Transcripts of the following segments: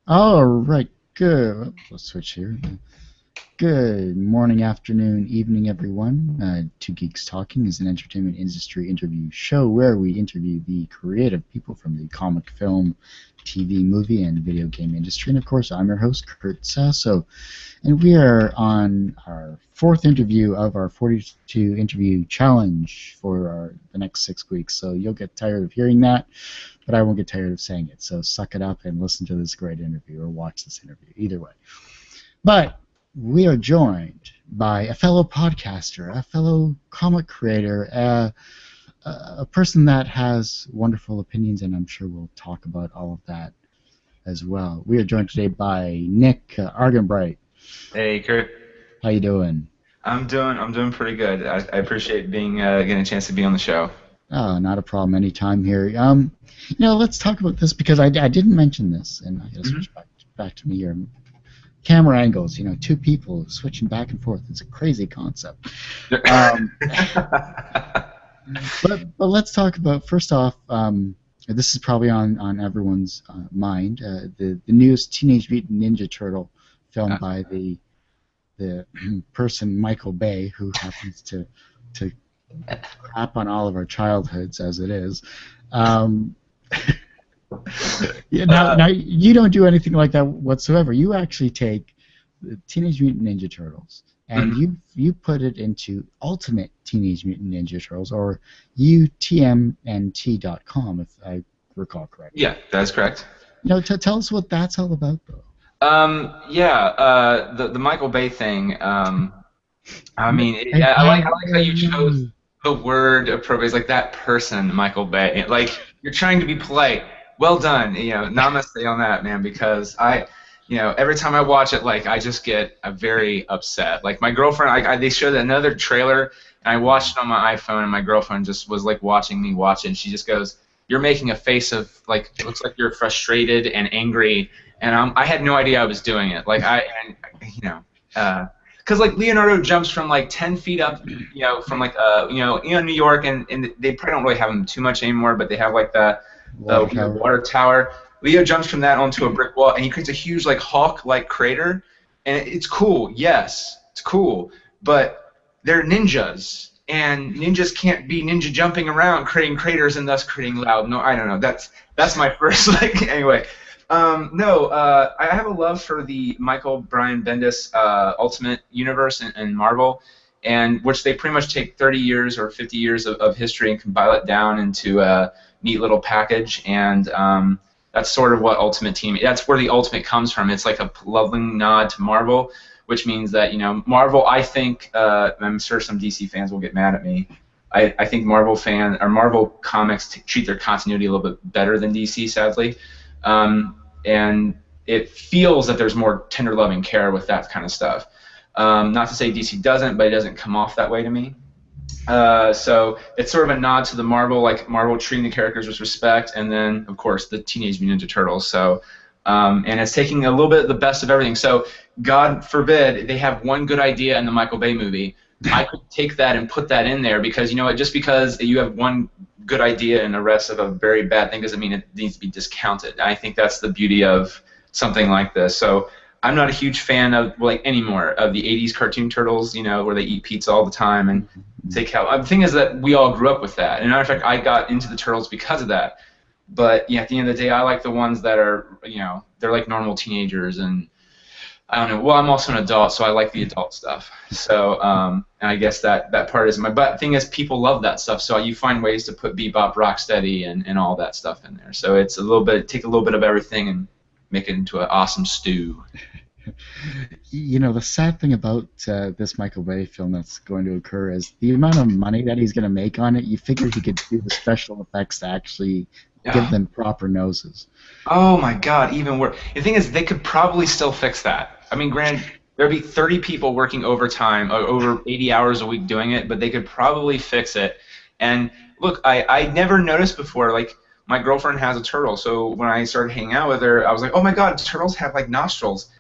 All right, good. Let's switch here. Good morning, afternoon, evening, everyone. Two Geeks Talking is an entertainment industry interview show where we interview the creative people from the comic, film, TV, movie, and video game industry. And of course, I'm your host, Kurt Sasso. And we are on our fourth interview of our 42 interview challenge for the next 6 weeks. So you'll get tired of hearing that, but I won't get tired of saying it. So suck it up and listen to this great interview or watch this interview, either way. But we are joined by a fellow podcaster, a fellow comic creator, a person that has wonderful opinions, and I'm sure we'll talk about all of that as well. We are joined today by Nick Arbanbright. Hey, Kurt. How you doing? I'm doing pretty good. I appreciate getting a chance to be on the show. Oh, not a problem. Anytime here. Let's talk about this because I didn't mention this, and I gotta switch back to me here. Camera angles. Two people switching back and forth. It's a crazy concept. But let's talk about first off. This is probably on everyone's mind. The newest Teenage Mutant Ninja Turtle film by the person Michael Bay, who happens to crap on all of our childhoods as it is. Now you don't do anything like that whatsoever. You actually take the Teenage Mutant Ninja Turtles and you put it into Ultimate Teenage Mutant Ninja Turtles, or UTMNT.com, if I recall correctly. Yeah, that's correct. Tell us what that's all about, though. The Michael Bay thing. I like how you chose the word appropriate. It's like that person, Michael Bay. Like, you're trying to be polite. Well done. Namaste on that, man. Because every time I watch it, like, I just get very upset. Like, my girlfriend, they showed another trailer, and I watched it on my iPhone, and my girlfriend just was like watching me watch it, and she just goes, "You're making a face of, like, it looks like you're frustrated and angry." And I had no idea I was doing it. Like, because like Leonardo jumps from like 10 feet up, from like New York, and they probably don't really have them too much anymore, but they have like the water tower. Leo jumps from that onto a brick wall, and he creates a huge like hawk-like crater, and it's cool. Yes, it's cool, but they're ninjas, and ninjas can't be ninja jumping around, creating craters, and thus creating loud. No, I don't know. That's my first anyway. I have a love for the Michael Brian Bendis Ultimate Universe and Marvel, and which they pretty much take 30 years or 50 years of history and compile it down into a neat little package, and that's sort of what Ultimate Team. That's where the Ultimate comes from. It's like a loving nod to Marvel, which means that Marvel. I think I'm sure some DC fans will get mad at me. I think Marvel comics treat their continuity a little bit better than DC, sadly. And it feels that there's more tender loving care with that kind of stuff. Not to say DC doesn't, but it doesn't come off that way to me. So it's sort of a nod to the Marvel treating the characters with respect, and then of course the Teenage Mutant Ninja Turtles. So and it's taking a little bit of the best of everything. So God forbid they have one good idea in the Michael Bay movie. I could take that and put that in there because just because you have one good idea and the rest of a very bad thing doesn't mean it needs to be discounted. I think that's the beauty of something like this. So I'm not a huge fan of anymore of the 80s cartoon turtles, where they eat pizza all the time and take out. The thing is that we all grew up with that. And matter of fact, I got into the turtles because of that. But at the end of the day, I like the ones that are, they're like normal teenagers, and I don't know. Well, I'm also an adult, so I like the adult stuff. So, and I guess that part is but the thing is, people love that stuff. So you find ways to put Bebop, Rocksteady, and all that stuff in there. So it's take a little bit of everything and make it into an awesome stew. The sad thing about this Michael Bay film that's going to occur is the amount of money that he's going to make on it. You figure he could do the special effects to actually give them proper noses. Oh my God, even worse. The thing is, they could probably still fix that. I mean, granted, there'd be 30 people working overtime, over 80 hours a week doing it, but they could probably fix it. And look, I never noticed before, like, my girlfriend has a turtle, so when I started hanging out with her, I was like, oh my God, turtles have, like, nostrils.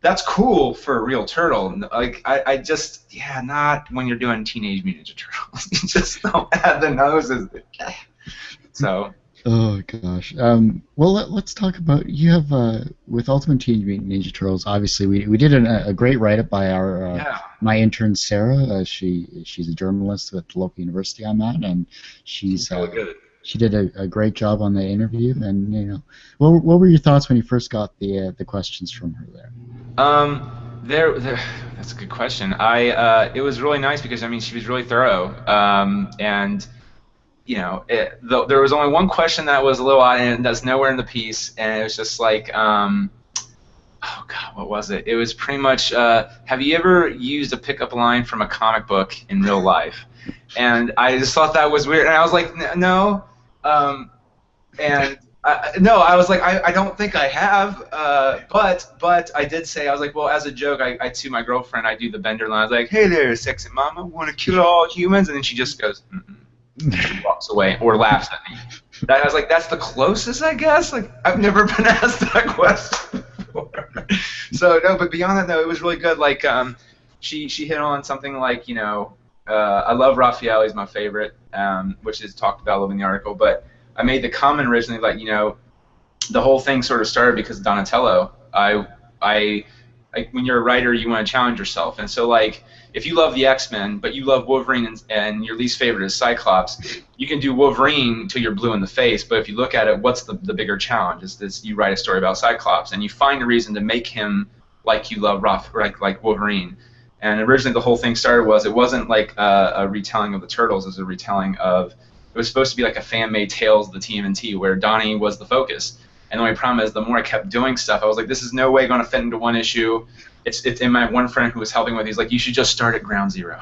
That's cool for a real turtle. Like, I just, not when you're doing Teenage Mutant Ninja Turtles. You just don't add the noses. So. Oh gosh. Well, let's talk about you have with Ultimate Teenage Mutant Ninja Turtles. Obviously, we did a great write up by our Yeah, my intern Sarah. She's a journalist at the local university I'm at, and she's she's really good. she did a great job on the interview. And what were your thoughts when you first got the questions from her there? There, that's a good question. It was really nice because I mean she was really thorough. And there was only one question that was a little odd and that's nowhere in the piece, and it was just like, oh God, what was it? It was pretty much, have you ever used a pickup line from a comic book in real life? And I just thought that was weird, and I was like, no. And no, I was like, I don't think I have, but I did say, I was like, well, as a joke, to my girlfriend, I do the Bender line. I was like, hey there, sexy mama, want to kill all humans? And then she just goes, mm-mm. She walks away or laughs at me. I was like, that's the closest, I guess. Like, I've never been asked that question before. So no, but beyond that, no, it was really good. Like, she hit on something like, I love Raphael. He's my favorite, which is talked about a little in the article. But I made the comment originally, like, the whole thing sort of started because of Donatello. When you're a writer, you want to challenge yourself, and so like if you love the X-Men, but you love Wolverine and your least favorite is Cyclops, you can do Wolverine till you're blue in the face. But if you look at it, what's the bigger challenge? Is this you write a story about Cyclops and you find a reason to make him like you love like Wolverine. And originally the whole thing started it wasn't like a retelling of the Turtles, it was a retelling of, it was supposed to be like a fan-made Tales of the TMNT where Donnie was the focus. And the only problem is the more I kept doing stuff, I was like, this is no way going to fit into one issue. It's in my one friend who was helping with, he's like, you should just start at ground zero.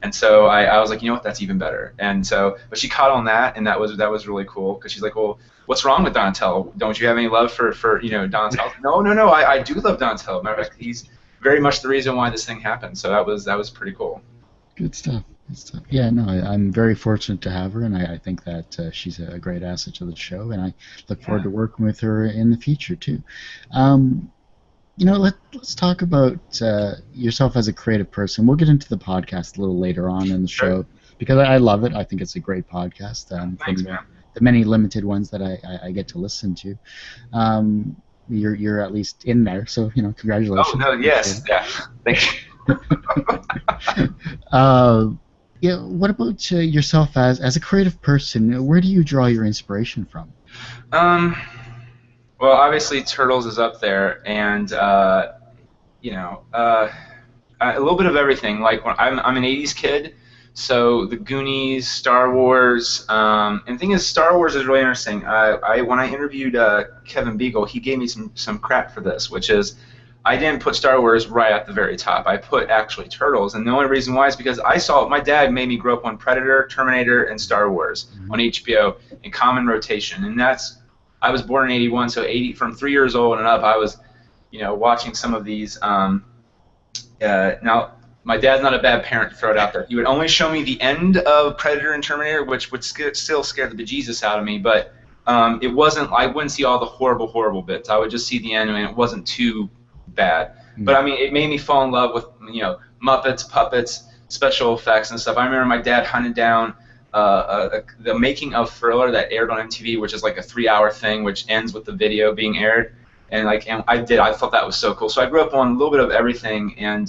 And so I was like, you know what, that's even better. And so, but she caught on that, and that was really cool because she's like, well, what's wrong with Donatello? Don't you have any love for Donatello? No, I do love Donatello. Matter of fact, he's very much the reason why this thing happened. So that was pretty cool. Good stuff. Good stuff. Yeah, no, I'm very fortunate to have her, and I think that she's a great asset to the show, and I look forward to working with her in the future too. Let's talk about yourself as a creative person. We'll get into the podcast a little later on in the show because I love it. I think it's a great podcast. Thanks, from man. the many limited ones that I get to listen to. You're at least in there, so congratulations. Oh no, yes, yeah, thank you. What about yourself as a creative person? Where do you draw your inspiration from? Well, obviously Turtles is up there, and a little bit of everything. Like when I'm an '80s kid, so the Goonies, Star Wars, and the thing is, Star Wars is really interesting. When I interviewed Kevin Beagle, he gave me some crap for this, which is I didn't put Star Wars right at the very top. I put actually Turtles, and the only reason why is because my dad made me grow up on Predator, Terminator, and Star Wars on HBO in common rotation, and I was born in '81, so from 3 years old and up, I was, watching some of these. Now, my dad's not a bad parent to throw it out there. He would only show me the end of Predator and Terminator, which would still scare the bejesus out of me, but it wasn't. I wouldn't see all the horrible, horrible bits. I would just see the end, and it wasn't too bad. But I mean, it made me fall in love with Muppets, puppets, special effects and stuff. I remember my dad hunted down the making of Thriller that aired on MTV, which is like a 3-hour thing, which ends with the video being aired, and I thought that was so cool. So I grew up on a little bit of everything, and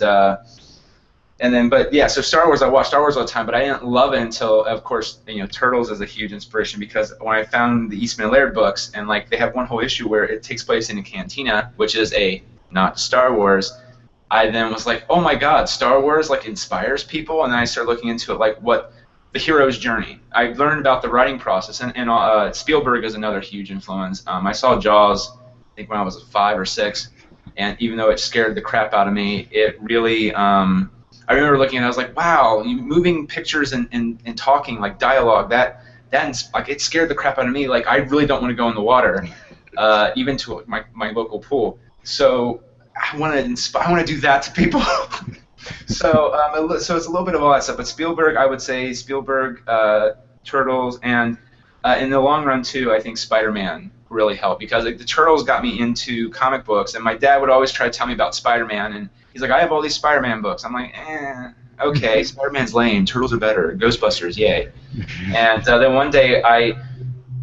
then so Star Wars, I watched Star Wars all the time, but I didn't love it until, of course, Turtles is a huge inspiration because when I found the Eastman and Laird books, and like they have one whole issue where it takes place in a cantina, which is not Star Wars, I then was like, oh my God, Star Wars like inspires people, and then I started looking into it, like what the hero's journey. I learned about the writing process, and Spielberg is another huge influence. I saw Jaws, I think when I was 5 or 6, and even though it scared the crap out of me, it really, I remember looking at it, I was like, wow, moving pictures and talking, like dialogue, that like it scared the crap out of me. Like I really don't want to go in the water, even to my local pool. So I want to do that to people. So it's a little bit of all that stuff. But Spielberg, I would say Turtles, and in the long run too, I think Spider-Man really helped because the Turtles got me into comic books, and my dad would always try to tell me about Spider-Man, and he's like, I have all these Spider-Man books. I'm like, okay, Spider-Man's lame. Turtles are better. Ghostbusters, yay. And then one day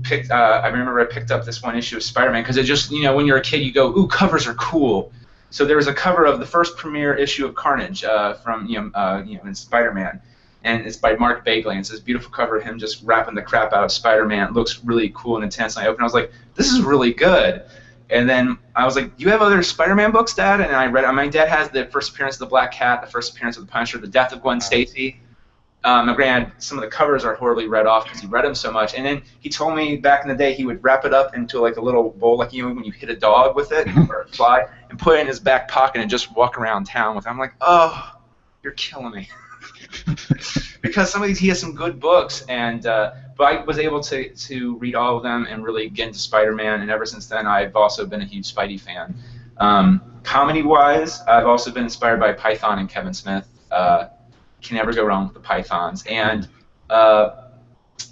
I remember I picked up this one issue of Spider-Man because it just, when you're a kid, you go, ooh, covers are cool. So there was a cover of the first premiere issue of Carnage from in Spider-Man, and it's by Mark Bagley. And it's this beautiful cover of him just rapping the crap out of Spider-Man. It looks really cool and intense. And I opened, I was like, this is really good. And then I was like, do you have other Spider-Man books, Dad? And I read. My dad has the first appearance of the Black Cat, the first appearance of the Punisher, the death of Gwen Stacy. Granted, some of the covers are horribly read off because he read them so much. And then he told me back in the day he would wrap it up into like a little bowl, like when you hit a dog with it or a fly, and put it in his back pocket and just walk around town with it. I'm like, oh, you're killing me. Because some of these, he has some good books, and but I was able to read all of them and really get into Spider-Man. And ever since then, I've also been a huge Spidey fan. Comedy-wise, I've also been inspired by Python and Kevin Smith. Can never go wrong with the Pythons. And when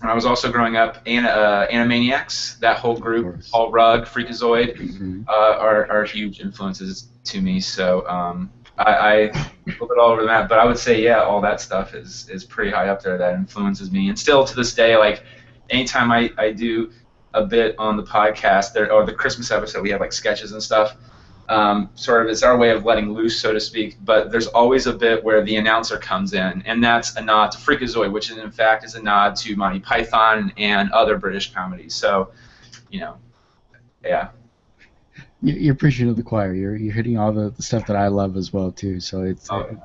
I was also growing up, Animaniacs, that whole group, Paul Rudd, Freakazoid, are huge influences to me. So I flip it all over the map. But I would say, yeah, all that stuff is pretty high up there. That influences me. And still to this day, like anytime I do a bit on the podcast, or the Christmas episode, we have like sketches and stuff. Sort of it's our way of letting loose, so to speak, but there's always a bit where the announcer comes in, and that's a nod to Freakazoid, which in fact is a nod to Monty Python and other British comedies. So, yeah. You're preaching to the choir. You're hitting all the stuff that I love as well too. So it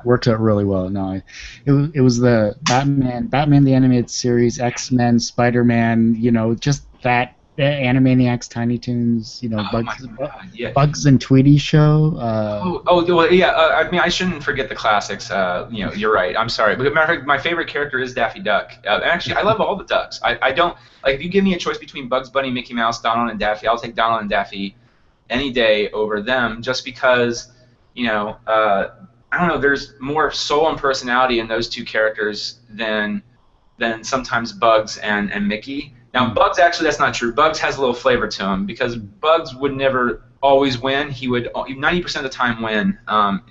works out really well. No, it was the Batman the Animated Series, X-Men, Spider-Man. Just that. Animaniacs, Tiny Toons, Bugs and Tweety show. Well, yeah. I mean, I shouldn't forget the classics. You're right. I'm sorry. But matter of fact, my favorite character is Daffy Duck. Actually, I love all the ducks. I don't like if you give me a choice between Bugs Bunny, Mickey Mouse, Donald, and Daffy. I'll take Donald and Daffy any day over them, just because I don't know. There's more soul and personality in those two characters than sometimes Bugs and Mickey. Now, Bugs, actually, that's not true. Bugs has a little flavor to him because Bugs would never always win. He would 90% of the time win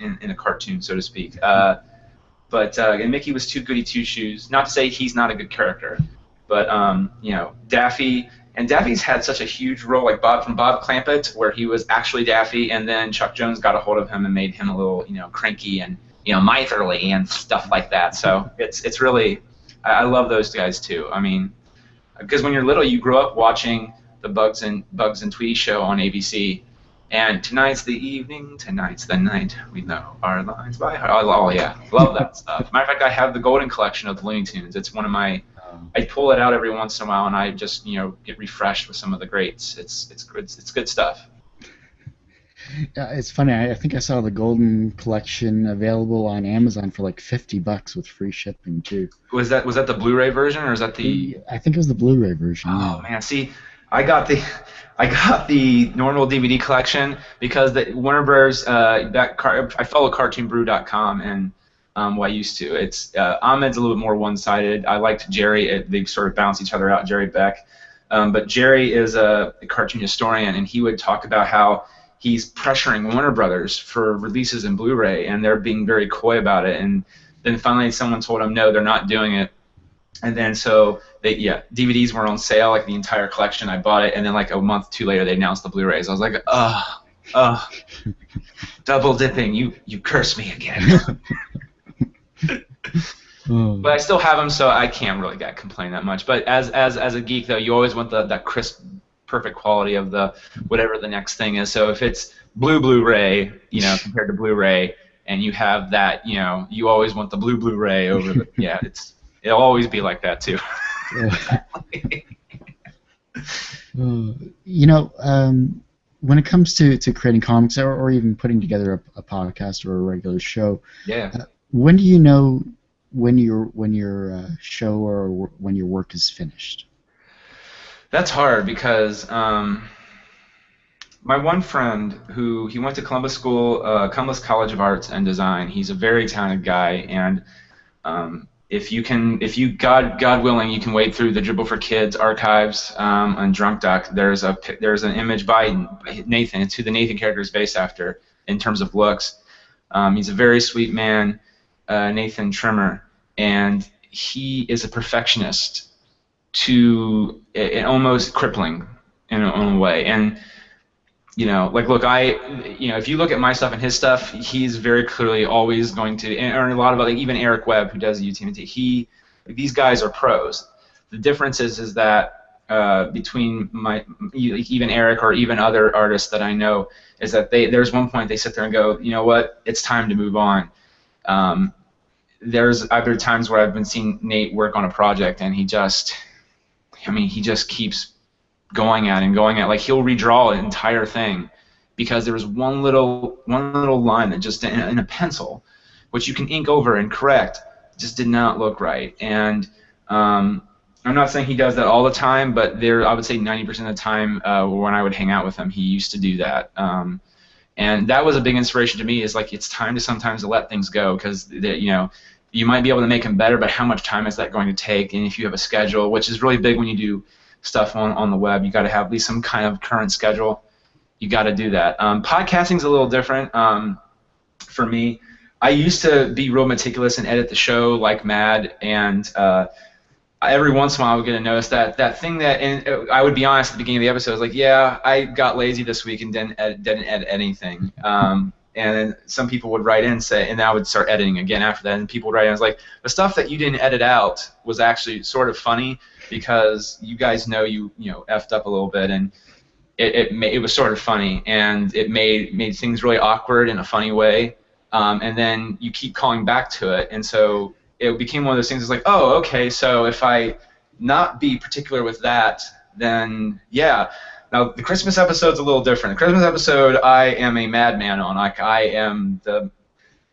in a cartoon, so to speak. And Mickey was too goody two-shoes. Not to say he's not a good character, but Daffy, and Daffy's had such a huge role, like from Bob Clampett, where he was actually Daffy, and then Chuck Jones got a hold of him and made him a little cranky and miserly and stuff like that. So it's really, I love those guys too. I mean. Because when you're little, you grow up watching the Bugs and Tweety show on ABC, and tonight's the evening, tonight's the night, we know our lines by heart. Oh yeah, love that stuff. Matter of fact, I have the Golden Collection of the Looney Tunes. It's one of my. I pull it out every once in a while, and I just get refreshed with some of the greats. It's good. It's good stuff. It's funny. I think I saw the Golden Collection available on Amazon for like $50 with free shipping too. Was that the Blu-ray version, or is that the? I think it was the Blu-ray version. Oh man, see, I got the normal DVD collection because the Warner Bros. I follow CartoonBrew.com, and I used to. It's Ahmed's a little bit more one-sided. I liked Jerry. They sort of balance each other out. Jerry Beck, but Jerry is a cartoon historian, and he would talk about how he's pressuring Warner Brothers for releases in Blu-ray, and they're being very coy about it. And then finally someone told him, no, they're not doing it. And then so DVDs were on sale, like the entire collection. I bought it, and then like a month or two later they announced the Blu-rays. I was like, double dipping, you curse me again. But I still have them, so I can't really complain that much. But as a geek, though, you always want that crisp, perfect quality of the whatever the next thing is. So if it's Blu-ray, compared to Blu-ray, and you have that, you always want the Blu-ray over the it'll always be like that too. When it comes to creating comics or even putting together a podcast or a regular show, when do you know when your show or when your work is finished? That's hard because my one friend he went to Columbus College of Arts and Design. He's a very talented guy, and if you God willing, you can wade through the Dribble for Kids archives on Drunk Duck. There's an image by Nathan. It's who the Nathan character is based after in terms of looks. He's a very sweet man, Nathan Trimmer, and he is a perfectionist to almost crippling in a way. And like, look, if you look at my stuff and his stuff, he's very clearly always going to, and a lot of, like, even Eric Webb, who does TMNT, these guys are pros. The difference is that between even Eric or even other artists that I know, is that there's one point they sit there and go, you know what, it's time to move on. There's other times where I've been seeing Nate work on a project, and he just keeps going at, like, he'll redraw an entire thing because there was one little line that just in a pencil, which you can ink over and correct, just did not look right. And I'm not saying he does that all the time, but I would say 90% of the time when I would hang out with him, he used to do that. And that was a big inspiration to me, is like, it's time to sometimes let things go, because you might be able to make them better, but how much time is that going to take? And if you have a schedule, which is really big when you do stuff on the web, you got to have at least some kind of current schedule. You got to do that. Podcasting's a little different for me. I used to be real meticulous and edit the show like mad, and every once in a while I would get a notice that thing that, and I would be honest at the beginning of the episode, I was like, yeah, I got lazy this week and didn't edit anything. And then some people would write in and say, and I would start editing again after that, and people would write in, I was like, the stuff that you didn't edit out was actually sort of funny, because you guys know you effed up a little bit, and it was sort of funny, and it made things really awkward in a funny way, and then you keep calling back to it, and so it became one of those things. It's like, oh, okay, so if I not be particular with that, then yeah. Now the Christmas episode's a little different. The Christmas episode, I am a madman on. Like, I am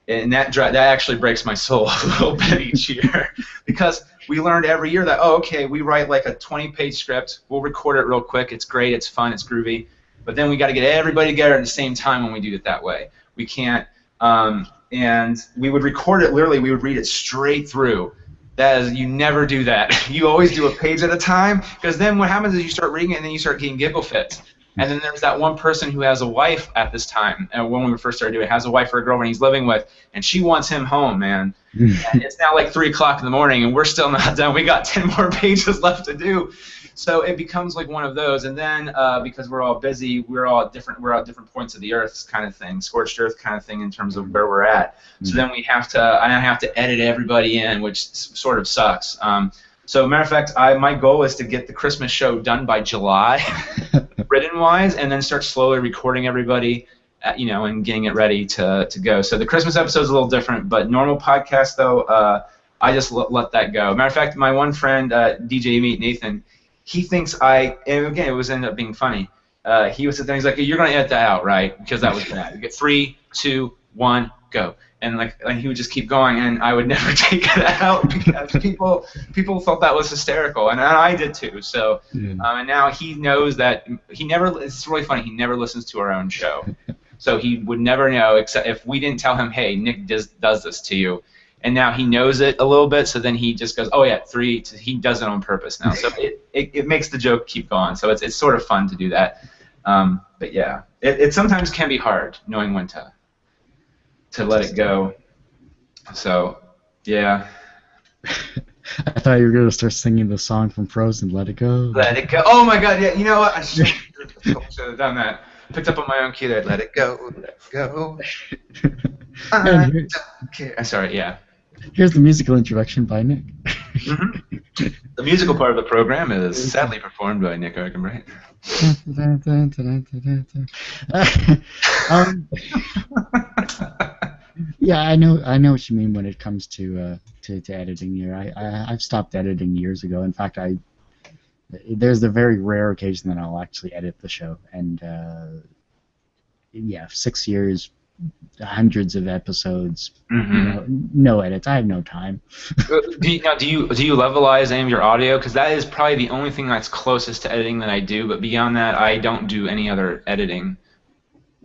and that actually breaks my soul a little bit each year, because we learned every year that, oh, okay, we write like a 20-page script, we'll record it real quick, it's great, it's fun, it's groovy, but then we got to get everybody together at the same time when we do it that way. We can't, and we would record it literally, we would read it straight through. You never do that. You always do a page at a time, because then what happens is you start reading it and then you start getting giggle fits. And then there's that one person who has a wife at this time, when we first started doing it, has a wife or a girlfriend he's living with, and she wants him home, man. And it's now like 3 o'clock in the morning, and we're still not done. We got 10 more pages left to do. So it becomes like one of those. And then because we're all busy, we're at different points of the earth kind of thing, scorched earth kind of thing in terms of where we're at. So then I have to edit everybody in, which sort of sucks. So matter of fact, my goal is to get the Christmas show done by July, written-wise, and then start slowly recording everybody, and getting it ready to go. So the Christmas episode's a little different, but normal podcast, though, I just let that go. Matter of fact, my one friend, DJ Meet Nathan, he thinks and again, it was ended up being funny. He was sitting there, he's like, you're going to edit that out, right? Because that was bad. You get 3, 2, 1, go. And he would just keep going, and I would never take it out, because people thought that was hysterical, and I did too. So, and now he knows that it's really funny. He never listens to our own show, so he would never know, except if we didn't tell him, hey, Nick does this to you, and now he knows it a little bit. So then he just goes, oh yeah, 3. He does it on purpose now. So it makes the joke keep going. So it's sort of fun to do that. But yeah, it sometimes can be hard knowing when to let it go. So, yeah. I thought you were going to start singing the song from Frozen, Let It Go. Let it go. Oh my god, yeah, you know what? I should have done that. Picked up on my own key there. Let it go, let it go. I don't care. Sorry, yeah. Here's the musical introduction by Nick. The musical part of the program is sadly performed by Nick Arbanbright. Yeah, I know what you mean when it comes to editing here. I've stopped editing years ago. In fact, there's the very rare occasion that I'll actually edit the show, and yeah, 6 years, hundreds of episodes, no edits. I have no time. Do you levelize any of your audio? Because that is probably the only thing that's closest to editing that I do. But beyond that, I don't do any other editing.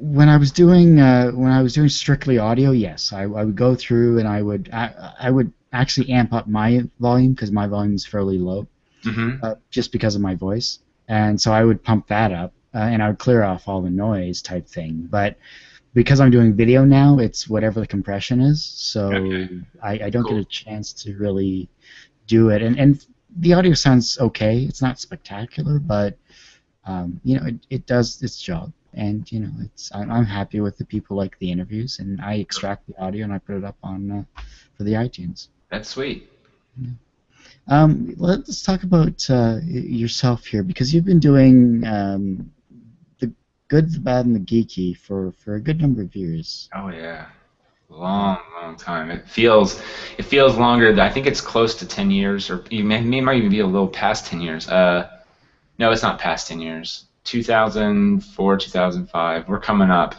When I was doing strictly audio, yes, I would go through and I would actually amp up my volume, because my volume is fairly low, just because of my voice, and so I would pump that up and I would clear off all the noise type thing. But because I'm doing video now, it's whatever the compression is, so I don't get a chance to really do it. And the audio sounds okay. It's not spectacular, but you know, it does its job. And you know, I'm happy with the people like the interviews, and I extract the audio and I put it up on for the iTunes. That's sweet. Yeah. Let's talk about yourself here, because you've been doing the good, the bad, and the geeky for a good number of years. Oh yeah, long time. It feels longer. I think it's close to 10 years, or it might even be a little past 10 years. No, it's not past 10 years. 2004, 2005. We're coming up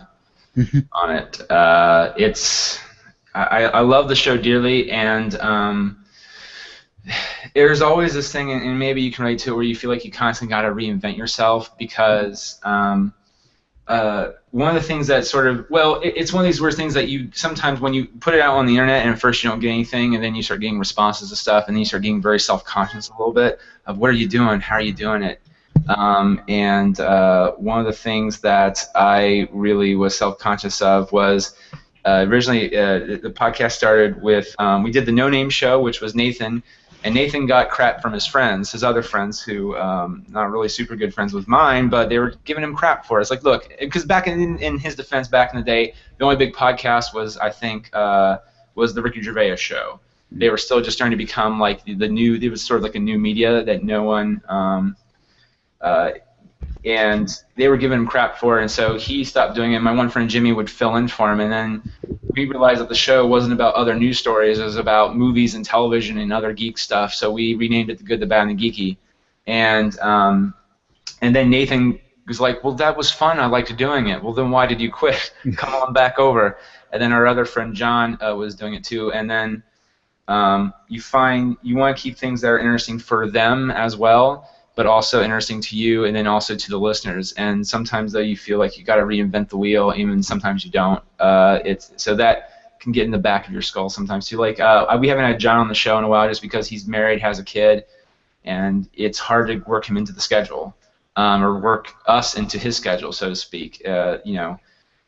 on it. I love the show dearly, and there's always this thing, and maybe you can relate to it, where you feel like you constantly got to reinvent yourself, because one of the things that sort of, well, it's one of these weird things that you sometimes, when you put it out on the internet and at first you don't get anything, and then you start getting responses to stuff, and then you start getting very self-conscious a little bit of what are you doing, how are you doing it. And one of the things that I really was self-conscious of was originally the podcast started with, we did the No Name show, which was Nathan, and Nathan got crap from his friends, his other friends, who not really super good friends with mine, but they were giving him crap for it. It's like, look, because back in his defense, back in the day, the only big podcast was, I think, was the Ricky Gervais show. They were still just starting to become like the new, it was sort of like a new media that no one, and they were giving him crap for it, and so he stopped doing it. My one friend Jimmy would fill in for him, and then we realized that the show wasn't about other news stories. It was about movies and television and other geek stuff, so we renamed it The Good, the Bad, and the Geeky. And then Nathan was like, well, that was fun. I liked doing it. Well, then why did you quit? Come on back over. And then our other friend John was doing it too. And then you want to keep things that are interesting for them as well, but also interesting to you, and then also to the listeners. And sometimes, though, you feel like you got to reinvent the wheel, even sometimes you don't. So that can get in the back of your skull sometimes too. Like we haven't had John on the show in a while, just because he's married, has a kid, and it's hard to work him into the schedule, or work us into his schedule, so to speak.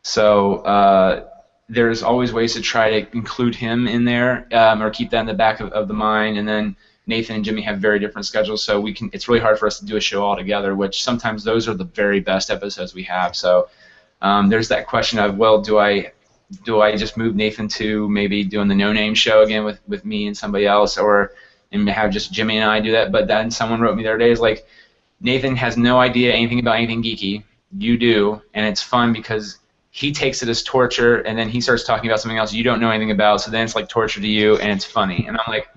So there's always ways to try to include him in there, or keep that in the back of the mind, and then Nathan and Jimmy have very different schedules, so it's really hard for us to do a show all together, which sometimes those are the very best episodes we have. So there's that question of, well, do I just move Nathan to maybe doing the No Name show again with me and somebody else, and have just Jimmy and I do that? But then someone wrote me the other day, is like, Nathan has no idea anything about anything geeky. You do, and it's fun because he takes it as torture, and then he starts talking about something else you don't know anything about, so then it's like torture to you, and it's funny. And I'm like,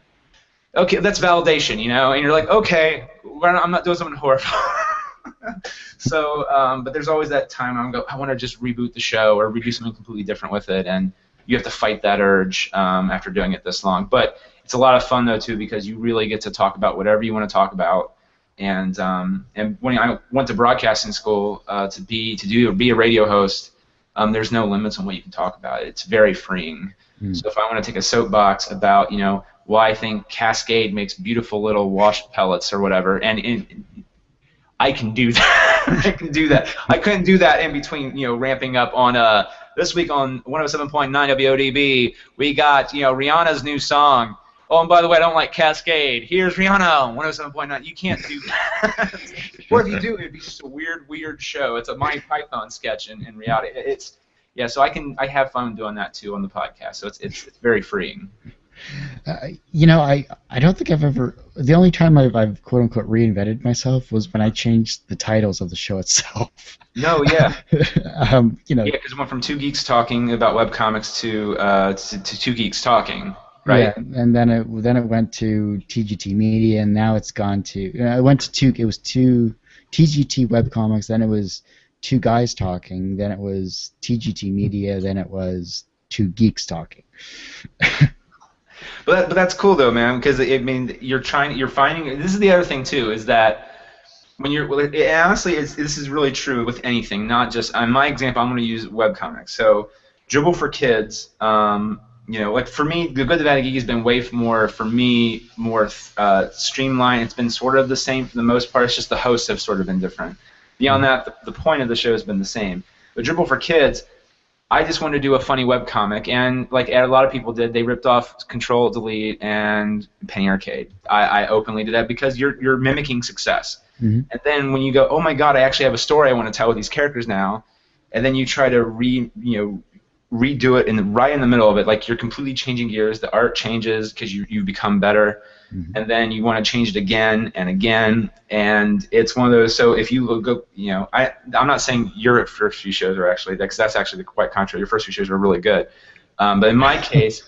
okay, that's validation, you know? And you're like, okay, I'm not doing something horrible. So, but there's always that time I want to just reboot the show or redo something completely different with it, and you have to fight that urge after doing it this long. But it's a lot of fun, though, too, because you really get to talk about whatever you want to talk about. And when I went to broadcasting school to be a radio host, there's no limits on what you can talk about. It's very freeing. So if I want to take a soapbox about, why I think Cascade makes beautiful little wash pellets or whatever, and I can do that. I can do that. I couldn't do that in between, ramping up on this week on 107.9 WODB. We got, Rihanna's new song. Oh, and by the way, I don't like Cascade. Here's Rihanna on 107.9. You can't do that. Or if you do, it'd be just a weird show. It's a Monty Python sketch in reality. So I have fun doing that too on the podcast. So it's very freeing. I don't think I've ever. The only time I've quote unquote reinvented myself was when I changed the titles of the show itself. No, yeah. Yeah, because it went from Two Geeks Talking about webcomics to Two Geeks Talking, right? Yeah, and then it went to TGT Media, and now it's gone to. It went to two. It was two TGT webcomics. Then it was Two Guys Talking. Then it was TGT Media. Then it was Two Geeks Talking. But that's cool though, man, because you're finding. This is the other thing too, is that when honestly, this is really true with anything, not just on my example. I'm going to use webcomics. So, Dribble for Kids. Like for me, The Good, the Bad, and the Geeky has been way more streamlined. It's been sort of the same for the most part. It's just the hosts have sort of been different. Beyond that, the point of the show has been the same. But Dribble for Kids, I just wanted to do a funny webcomic, and like a lot of people did, they ripped off Control Delete and Penny Arcade. I openly did that because you're mimicking success. Mm-hmm. And then when you go, oh my God, I actually have a story I want to tell with these characters now, and then you try to redo it right in the middle of it, like you're completely changing gears. The art changes because you become better, and then you want to change it again and again, and it's one of those. So if you go, I'm not saying your first few shows are actually, because that's actually quite contrary. Your first few shows were really good, but in my case,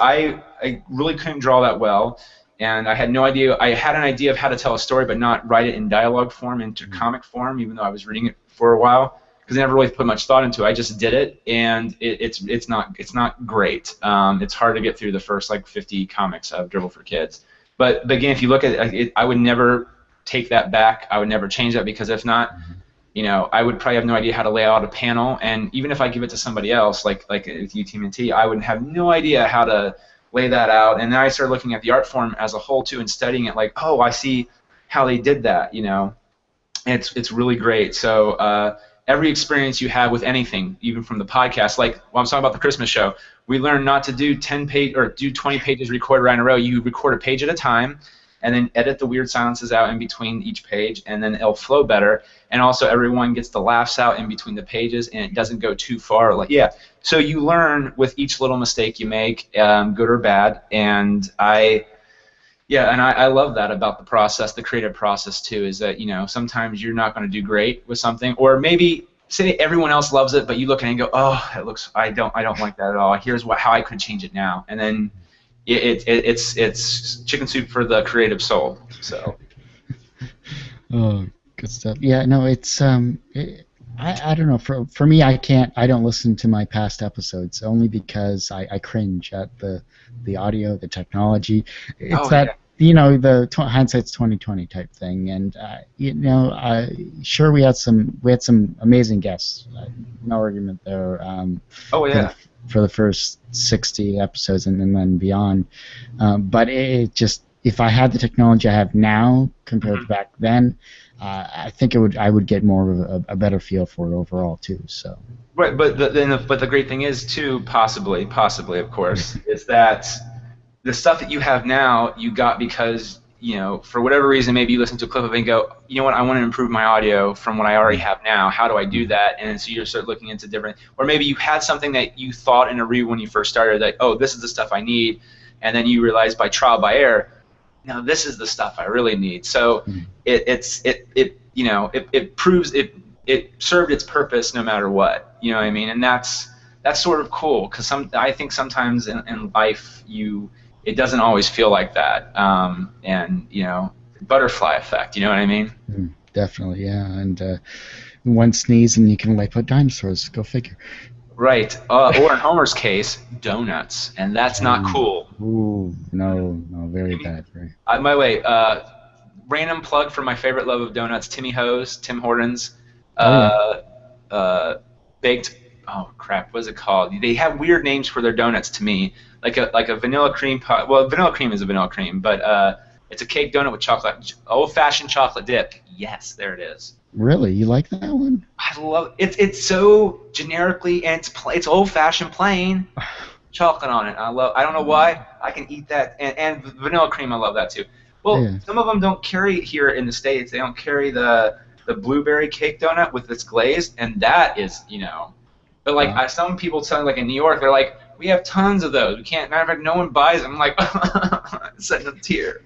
I really couldn't draw that well. And I had no idea. I had an idea of how to tell a story, but not write it in dialogue form, into comic form, even though I was reading it for a while, because I never really put much thought into it. I just did it, and it's not great. It's hard to get through the first like 50 comics of Dribble for Kids. But again, if you look at it, I would never take that back. I would never change that, because if not, I would probably have no idea how to lay out a panel. And even if I give it to somebody else, like with TMNT, I would have no idea how to lay that out. And then I started looking at the art form as a whole too, and studying it. Like, oh, I see how they did that. It's really great. So every experience you have with anything, even from the podcast, like when I'm talking about the Christmas show, we learned not to do 10 page or do 20 pages recorded right in a row. You record a page at a time, and then edit the weird silences out in between each page, and then it'll flow better. And also, everyone gets the laughs out in between the pages, and it doesn't go too far. So you learn with each little mistake you make, good or bad. And I love that about the process, the creative process too, is that sometimes you're not going to do great with something, or maybe say everyone else loves it, but you look at it and go, oh, I don't like that at all. Here's how I could change it now, and then it's chicken soup for the creative soul. So. Oh, good stuff. Yeah, no, it's I don't know. For me, I don't listen to my past episodes, only because I cringe at the audio, the technology. It's the hindsight's 2020 type thing, and sure, we had some amazing guests. No argument there. For the first 60 episodes and then beyond, but it just, if I had the technology I have now compared to back then, I think I would get more of a better feel for it overall too. So. Right, but the great thing is too, possibly of course, is that the stuff that you have now you got because for whatever reason, maybe you listen to a clip of it and go, you know what, I want to improve my audio from what I already have now. How do I do that? And so you start looking into different, or maybe you had something that you thought in a review when you first started that, oh, this is the stuff I need, and then you realize by trial by error, now this is the stuff I really need. So it proves it served its purpose no matter what. You know what I mean? And that's sort of cool, because I think sometimes in life it doesn't always feel like that, and butterfly effect. You know what I mean? Definitely, yeah. And one sneeze and you can wipe out dinosaurs. Go figure. Right. Or in Homer's case, donuts, and that's not cool. Ooh, no, very bad. Very. By the way, random plug for my favorite love of donuts: Tim Hortons, baked. Oh crap! What is it called? They have weird names for their donuts to me, like a vanilla cream pie. Well, vanilla cream is a vanilla cream, but it's a cake donut with chocolate, old-fashioned chocolate dip. Yes, there it is. Really, you like that one? I love it. It's so generically, and it's old-fashioned plain chocolate on it. I don't know why. I can eat that, and vanilla cream. I love that too. Well, some of them don't carry here in the States. They don't carry the blueberry cake donut with its glaze, and that is But like some people tell me, like in New York, they're like, we have tons of those. We can't. Matter of fact, no one buys them. I'm like, setting a tear.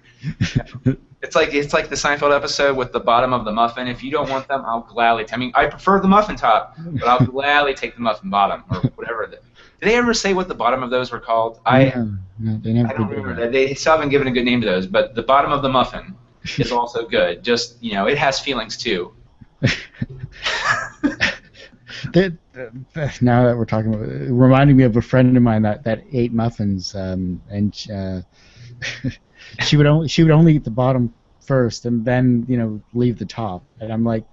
It's like the Seinfeld episode with the bottom of the muffin. If you don't want them, I'll gladly. I prefer the muffin top, but I'll gladly take the muffin bottom or whatever. Did they ever say what the bottom of those were called? No, they never. I don't remember that. They still haven't given a good name to those. But the bottom of the muffin is also good. Just it has feelings too. Now that we're talking about it, reminding me of a friend of mine that ate muffins, and she would only eat the bottom first, and then leave the top. And I'm like,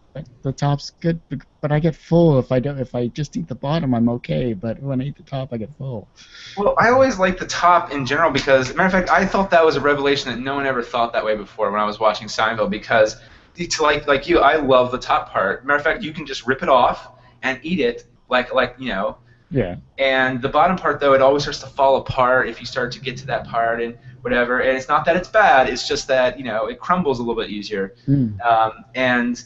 the top's good, but I get full if I just eat the bottom. I'm okay, but when I eat the top, I get full. Well, I always like the top in general because, matter of fact, I thought that was a revelation that no one ever thought that way before when I was watching Seinfeld. Because, like you, I love the top part. Matter of fact, you can just rip it off and eat it like you know. Yeah. And the bottom part, though, it always starts to fall apart if you start to get to that part and whatever. And it's not that it's bad; it's just that it crumbles a little bit easier. And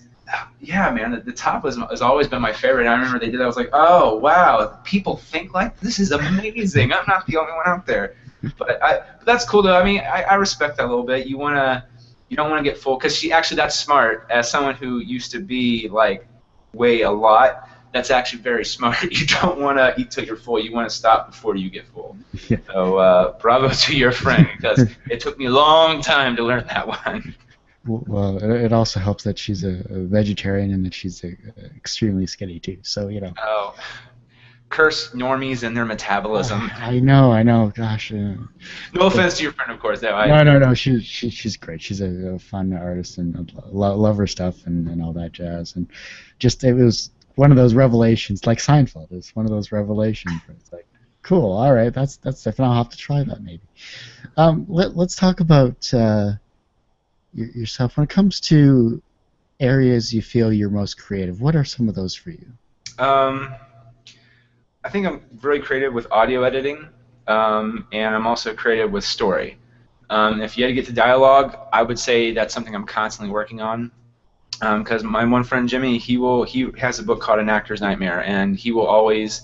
yeah, man, the top has always been my favorite. I remember they did that. I was like, oh wow, people think like this is amazing. I'm not the only one out there. But that's cool though. I mean, I respect that a little bit. You don't want to get full because that's smart. As someone who used to be like weigh a lot. That's actually very smart. You don't want to eat till you're full. You want to stop before you get full. Yeah. So bravo to your friend because it took me a long time to learn that one. Well, it also helps that she's a vegetarian and that she's extremely skinny too. So Oh, curse normies and their metabolism. I know. Gosh. No offense to your friend, of course. No. She's great. She's a fun artist and love her stuff and all that jazz. And just it was one of those revelations, like Seinfeld. It's one of those revelations where it's like, cool, all right, that's different. I'll have to try that maybe. Let's talk about yourself. When it comes to areas you feel you're most creative, what are some of those for you? I think I'm very creative with audio editing, and I'm also creative with story. If you had to get to dialogue, I would say that's something I'm constantly working on. Because my one friend Jimmy, he has a book called An Actor's Nightmare, and he will always.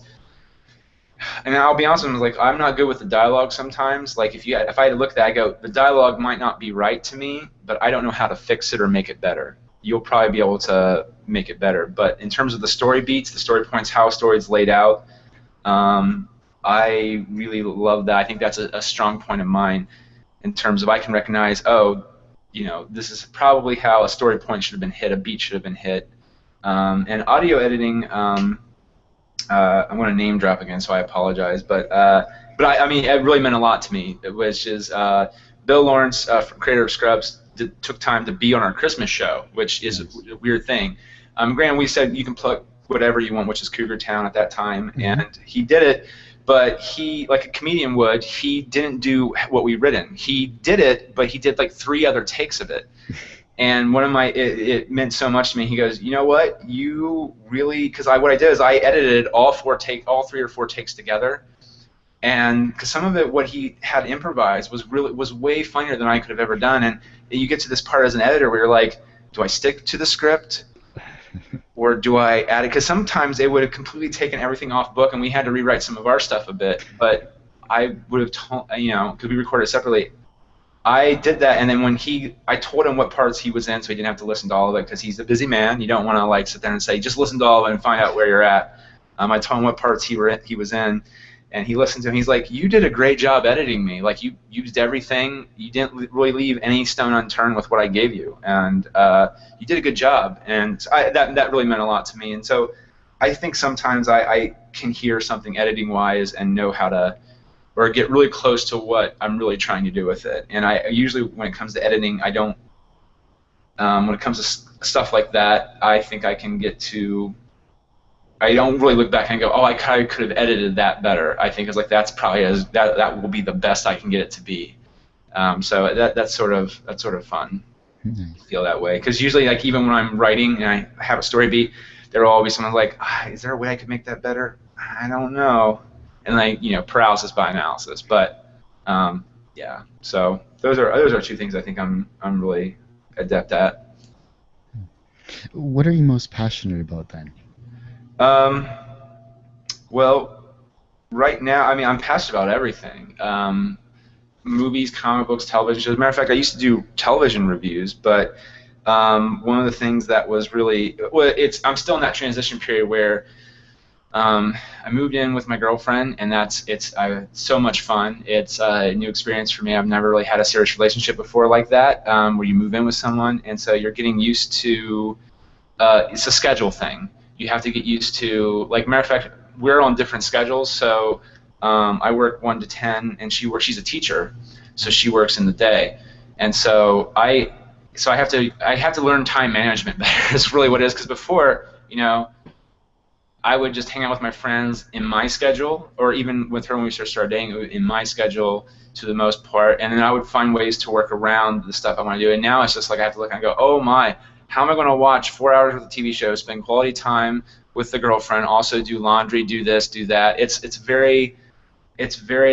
And I'll be honest with him, like I'm not good with the dialogue sometimes. Like if I had to look at that, I go, the dialogue might not be right to me, but I don't know how to fix it or make it better. You'll probably be able to make it better. But in terms of the story beats, the story points, how a story's laid out, I really love that. I think that's a strong point of mine in terms of I can recognize, this is probably how a story point should have been hit, a beat should have been hit. And audio editing, I'm going to name drop again, so I apologize. But I mean, it really meant a lot to me, which is Bill Lawrence, creator of Scrubs, took time to be on our Christmas show, which is a weird thing. Granted, we said you can plug whatever you want, which is Cougar Town at that time, and he did it. But he, like a comedian would, he didn't do what we'd written. He did it, but he did like 3 other takes of it. And it meant so much to me. He goes, you know what? You really, because what I did is I edited all 3 or 4 takes together. And because some of it, what he had improvised was way funnier than I could have ever done. And you get to this part as an editor where you're like, do I stick to the script? Or do I add it? Because sometimes they would have completely taken everything off book, and we had to rewrite some of our stuff a bit. But I would have told, because we recorded it separately. I did that, and then I told him what parts he was in, so he didn't have to listen to all of it, because he's a busy man. You don't want to sit there and say, just listen to all of it and find out where you're at. I told him what parts he was in, and he listened to him. He's like, you did a great job editing me. Like, you used everything. You didn't really leave any stone unturned with what I gave you, and you did a good job. And that really meant a lot to me. And so I think sometimes I can hear something editing-wise and know how to, or get really close to what I'm really trying to do with it. And I usually, when it comes to editing, I don't. When it comes to stuff like that, I think I can get to. I don't really look back and go, oh, I could have edited that better. I think it's like that's probably that will be the best I can get it to be. So that's sort of fun. Mm-hmm. To feel that way, because usually, like, even when I'm writing and I have a story beat, there will always be someone like, is there a way I could make that better? I don't know. And paralysis by analysis. But yeah. So those are 2 things I think I'm really adept at. What are you most passionate about then? Well, right now, I mean, I'm passionate about everything. Movies, comic books, television. As a matter of fact, I used to do television reviews, but one of the things that was really, I'm still in that transition period where I moved in with my girlfriend, and it's so much fun. It's a new experience for me. I've never really had a serious relationship before like that, where you move in with someone, and so you're getting used to. It's a schedule thing. You have to get used to. Like, matter of fact, we're on different schedules. So I work 1 to 10, and she's a teacher, so she works in the day, and so I have to learn time management better. Is really what it is. Because before, I would just hang out with my friends in my schedule, or even with her when we started dating, in my schedule to the most part, and then I would find ways to work around the stuff I want to do. And now it's just like I have to look and go, oh my, how am I going to watch 4 hours worth of TV shows, spend quality time with the girlfriend, also do laundry, do this, do that. It's very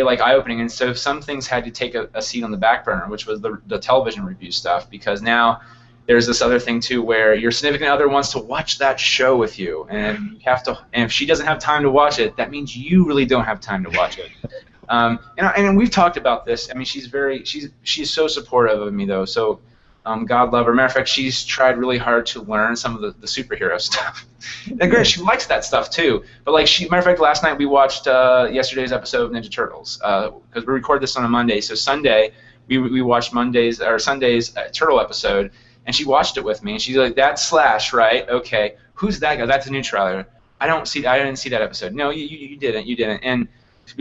like eye-opening, and so some things had to take a seat on the back burner, which was the television review stuff, because now there's this other thing too where your significant other wants to watch that show with you, and you have to. And if she doesn't have time to watch it, that means you really don't have time to watch it. And we've talked about this. I mean, she's so supportive of me though. So God love her. Matter of fact, she's tried really hard to learn some of the superhero stuff. And granted, she likes that stuff too. But like, matter of fact, last night we watched yesterday's episode of Ninja Turtles because we record this on a Monday. So Sunday we watched Sunday's Turtle episode, and she watched it with me, and she's like, "That's Slash, right? Okay, who's that guy? That's a new trailer. I didn't see that episode. No, you didn't." And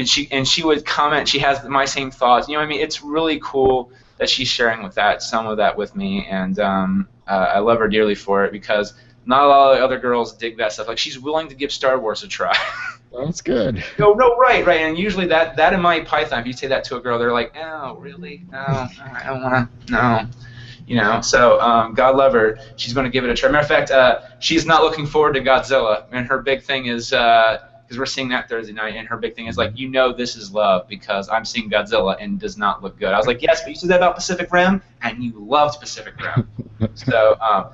she would comment. She has my same thoughts. You know what I mean? It's really cool that she's sharing some of that with me, and I love her dearly for it, because not a lot of other girls dig that stuff. Like, she's willing to give Star Wars a try. Well, that's good. No, right. And usually that in Monty Python, if you say that to a girl, they're like, "Oh, really? No, I don't want to. No." You know, so God love her. She's going to give it a try. Matter of fact, she's not looking forward to Godzilla, and her big thing is, because we're seeing that Thursday night, and her big thing is like, this is love, because I'm seeing Godzilla and it does not look good. I was like, yes, but you said that about Pacific Rim, and you loved Pacific Rim. So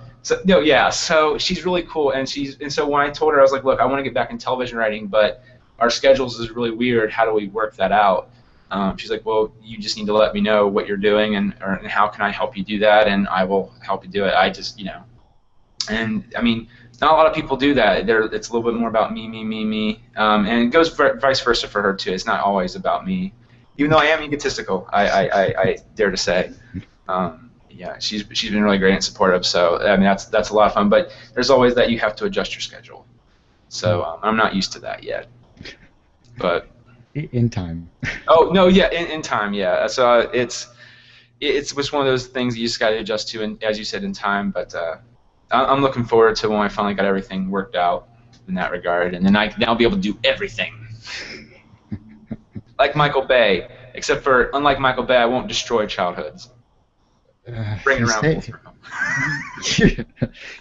she's really cool, and so when I told her, I was like, look, I want to get back in television writing, but our schedules is really weird. How do we work that out? She's like, well, you just need to let me know what you're doing, and how can I help you do that, and I will help you do it. I just, and I mean, not a lot of people do that. It's a little bit more about me, and it goes vice versa for her too. It's not always about me, even though I am egotistical. I dare to say. Yeah, she's been really great and supportive. So I mean, that's a lot of fun. But there's always that you have to adjust your schedule. So I'm not used to that yet. But in time. Oh no, yeah, in time, yeah. So it's just one of those things you just got to adjust to, and as you said, in time. But I'm looking forward to when I finally got everything worked out in that regard, and then I'll be able to do everything. Like Michael Bay, except for, unlike Michael Bay, I won't destroy childhoods. Bring it around full circle.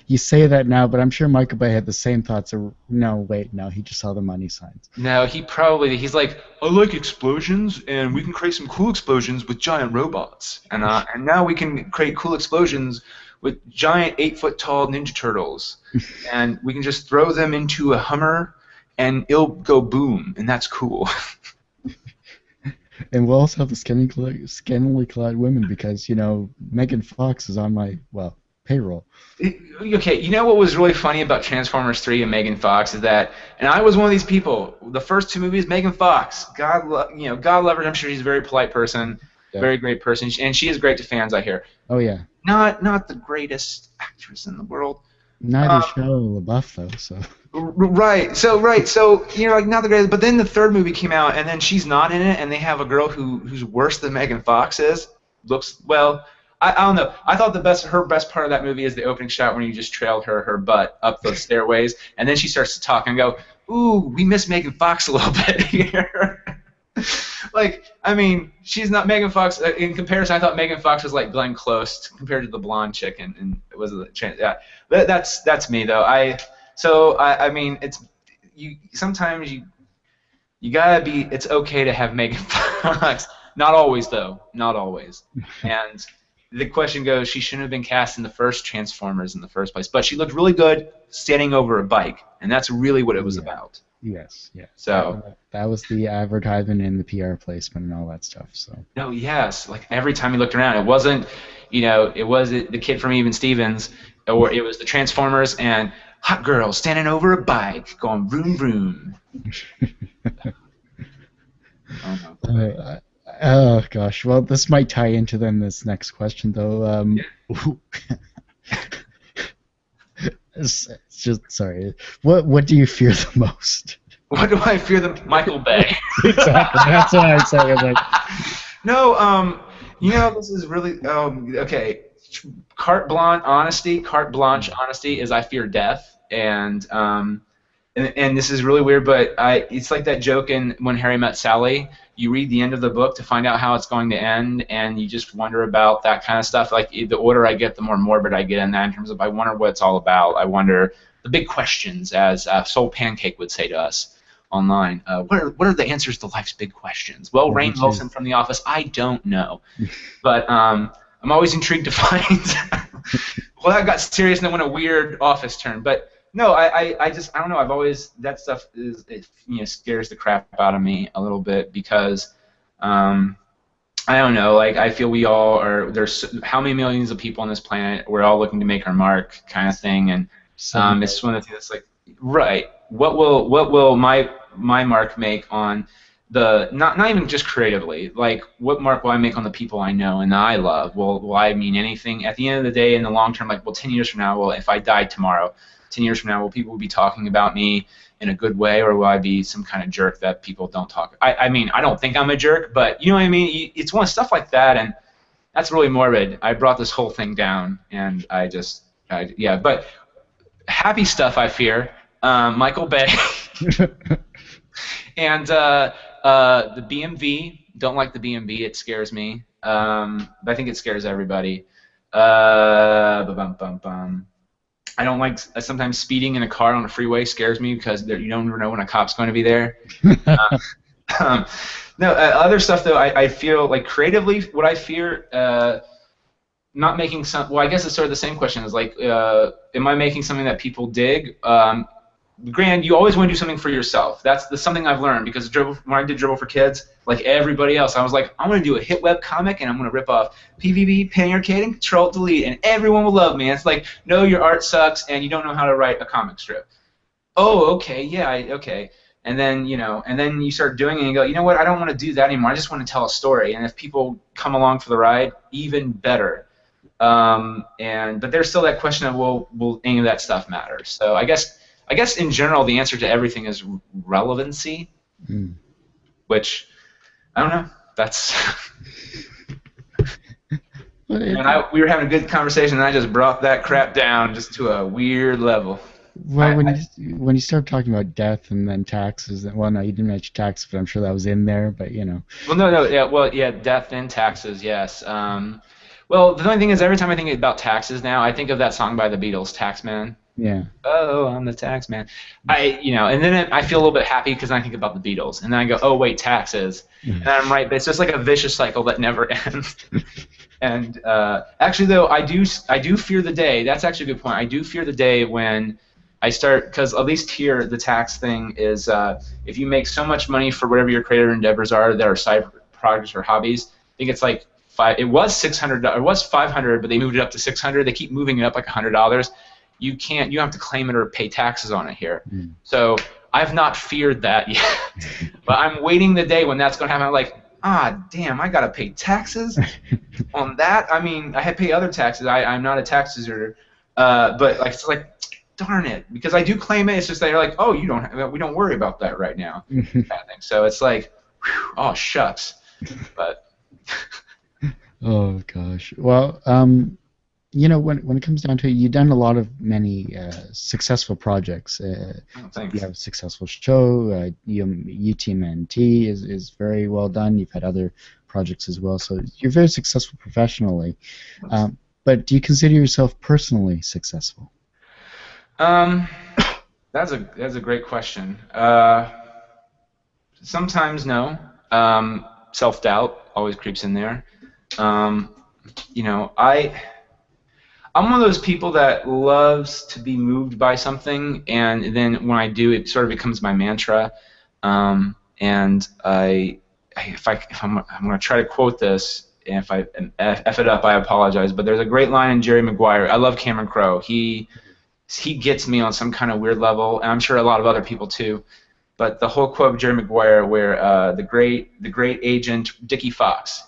You say that now, but I'm sure Michael Bay had the same thoughts. No, he just saw the money signs. No, he's like, I like explosions, and we can create some cool explosions with giant robots, and now we can create cool explosions with giant 8-foot-tall Ninja Turtles, and we can just throw them into a Hummer, and it'll go boom, and that's cool. And we'll also have the scantily clad women, because Megan Fox is on my payroll. Okay, you know what was really funny about Transformers 3 and Megan Fox is that, and I was one of these people. The first two movies, Megan Fox, God love her. I'm sure she's a very polite person, very great person, and she is great to fans, I hear. Oh yeah. Not the greatest actress in the world. Neither Shia LaBeouf though. So. Right. So like, not the greatest. But then the third movie came out, and then she's not in it, and they have a girl who's worse than Megan Fox is. Looks well. I don't know. I thought her best part of that movie is the opening shot when you just trailed her butt up the stairways, and then she starts to talk and go, "Ooh, we miss Megan Fox a little bit here." Like, I mean, she's not Megan Fox. In comparison, I thought Megan Fox was like Glenn Close compared to the blonde chick, and it was yeah. But that's me though. I mean, sometimes you gotta be. It's okay to have Megan Fox. Not always though. Not always. And the question goes, she shouldn't have been cast in the first Transformers in the first place, but she looked really good standing over a bike, and that's really what it was about. Yes, yeah. So that was the advertisement and the PR placement and all that stuff. So. No, yes, like every time you looked around, it wasn't, it was the kid from Even Stevens, or it was the Transformers and hot girl standing over a bike going vroom vroom. Oh gosh. Well, this might tie into this next question though. It's just sorry. What do you fear the most? What do I fear the Michael Bay? Exactly. That's what I say. I'm like, no. This is really okay. Carte blanche honesty is I fear death, and this is really weird, but it's like that joke in When Harry Met Sally. You read the end of the book to find out how it's going to end, and you just wonder about that kind of stuff. Like, the older I get, the more morbid I get in that, in terms of I wonder what it's all about. I wonder the big questions, as Soul Pancake would say to us online. What are the answers to life's big questions? Well, Rainn Wilson from The Office, I don't know, but I'm always intrigued to find. Well, that got serious and then went a weird Office turn, but no, I don't know. I've always, that stuff scares the crap out of me a little bit because I don't know. Like, I feel we all are. There's how many millions of people on this planet? We're all looking to make our mark, kind of thing. And it's one of the things that's like, right. What will my mark make on the not even just creatively? Like, what mark will I make on the people I know and that I love? Will I mean anything at the end of the day in the long term? Like, well, 10 years from now, well, if I died tomorrow, 10 years from now, will people be talking about me in a good way, or will I be some kind of jerk that people don't talk? I mean, I don't think I'm a jerk, but you know what I mean? It's one stuff like that, and that's really morbid. I brought this whole thing down, and yeah, but happy stuff, I fear. Michael Bay. And the BMV, don't like the BMV, it scares me. But I think it scares everybody. I don't like sometimes speeding in a car on a freeway scares me because you don't never know when a cop's going to be there. No, other stuff though, I feel like creatively, what I fear, not making some. Well, I guess it's sort of the same question. Is like, am I making something that people dig? Granted, you always want to do something for yourself. That's something I've learned because when I did Dribble for Kids, like everybody else, I was like, I'm going to do a hit web comic and I'm going to rip off PVB, Penny Arcade, and Control Delete, and everyone will love me. And it's like, no, your art sucks and you don't know how to write a comic strip. Oh, okay, yeah, okay. And then you start doing it and you go, you know what? I don't want to do that anymore. I just want to tell a story. And if people come along for the ride, even better. But there's still that question of, will any of that stuff matter? So I guess in general the answer to everything is relevancy, which I don't know. That's and we were having a good conversation, and I just brought that crap down just to a weird level. Well, when you start talking about death and then taxes, well, no, you didn't mention taxes, but I'm sure that was in there. But Well, yeah, death and taxes, yes. Well, the only thing is, every time I think about taxes now, I think of that song by the Beatles, Taxman. Yeah. Oh, I'm the tax man. And then I feel a little bit happy because I think about the Beatles, and then I go, oh wait, taxes, and I'm right. But it's just like a vicious cycle that never ends. And actually, though, I do fear the day. That's actually a good point. I do fear the day when I start, because at least here the tax thing is, if you make so much money for whatever your creative endeavors are that are side projects or hobbies, I think it's like it was $600, it was $500, but they moved it up to $600. They keep moving it up like $100. You have to claim it or pay taxes on it here. So I've not feared that yet, but I'm waiting the day when that's going to happen. I'm like, damn, I got to pay taxes on that. I mean, I had to pay other taxes. I'm not a tax deserter, but like it's like, darn it, because I do claim it. It's just that they're like, oh, we don't worry about that right now, kind of thing. So it's like, whew, oh shucks, but. Oh gosh. Well, when it comes down to it, you've done a lot of many successful projects. Thanks. You have a successful show. TMNT is very well done. You've had other projects as well, so you're very successful professionally. But do you consider yourself personally successful? That's a great question. Sometimes no. Self-doubt always creeps in there. I'm one of those people that loves to be moved by something, and then when I do, it sort of becomes my mantra. And I'm going to try to quote this, and if I F it up, I apologize. But there's a great line in Jerry Maguire. I love Cameron Crowe. He gets me on some kind of weird level, and I'm sure a lot of other people too. But the whole quote of Jerry Maguire, where the great agent Dickie Fox.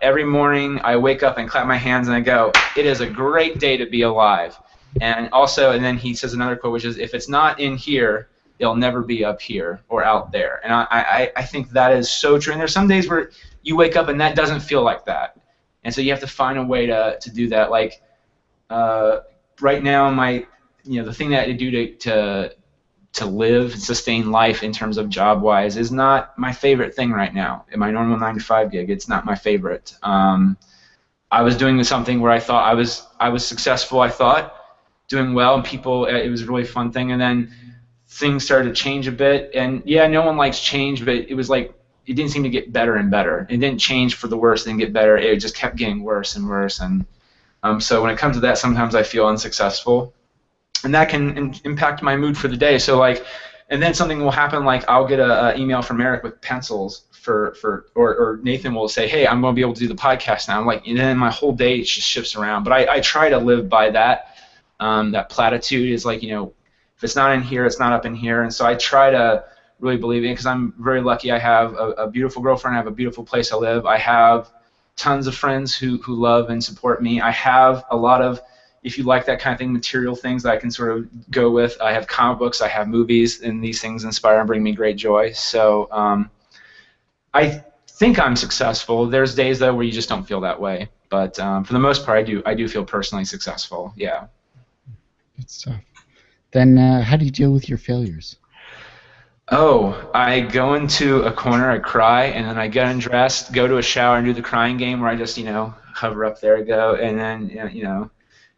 Every morning I wake up and clap my hands and I go, it is a great day to be alive. And then he says another quote, which is, if it's not in here, it'll never be up here or out there. And I think that is so true. And there's some days where you wake up and that doesn't feel like that. And so you have to find a way to do that. Like right now, the thing that I do to live and sustain life in terms of job-wise is not my favorite thing right now. In my normal 9-to-5 gig, it's not my favorite. I was doing something where I thought I was successful, I thought, doing well, and people, it was a really fun thing. And then things started to change a bit, and yeah, no one likes change, but it was like it didn't seem to get better and better. It didn't change for the worse, it didn't get better. It just kept getting worse and worse. And so when it comes to that, sometimes I feel unsuccessful, and that can impact my mood for the day. So like, and then something will happen, like I'll get an email from Eric with pencils or Nathan will say, hey, I'm going to be able to do the podcast now. I'm like, and then my whole day just shifts around. But I try to live by that. That platitude is like, if it's not in here, it's not up in here. And so I try to really believe in it, because I'm very lucky. I have a beautiful girlfriend. I have a beautiful place I live. I have tons of friends who love and support me. I have a lot of, if you like that kind of thing, material things that I can sort of go with. I have comic books, I have movies, and these things inspire and bring me great joy. So I think I'm successful. There's days, though, where you just don't feel that way. But for the most part, I do feel personally successful, yeah. Good stuff. Then how do you deal with your failures? Oh, I go into a corner, I cry, and then I get undressed, go to a shower, and do the crying game where I just, hover up there, go, and then,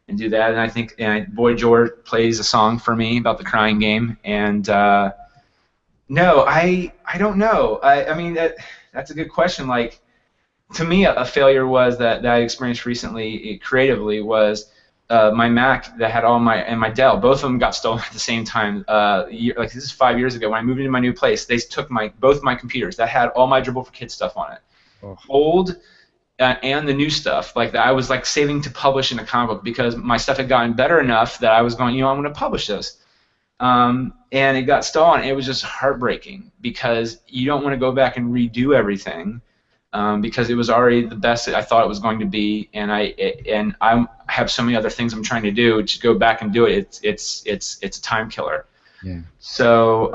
and do that. And I think Boy George plays a song for me about the crying game. And no, I don't know. I mean, that's a good question. Like, to me, a failure was that I experienced recently creatively was my Mac that had all and my Dell, both of them got stolen at the same time. Like, this is 5 years ago when I moved into my new place. They took both my computers that had all my Dribble for Kids stuff on it. Oh. Old and the new stuff. Like, I was like saving to publish in a comic book because my stuff had gotten better enough that I was going, I'm going to publish this. And it got stolen. It was just heartbreaking because you don't want to go back and redo everything. Because it was already the best that I thought it was going to be, and I have so many other things I'm trying to do. To go back and do it, it's a time killer. Yeah. So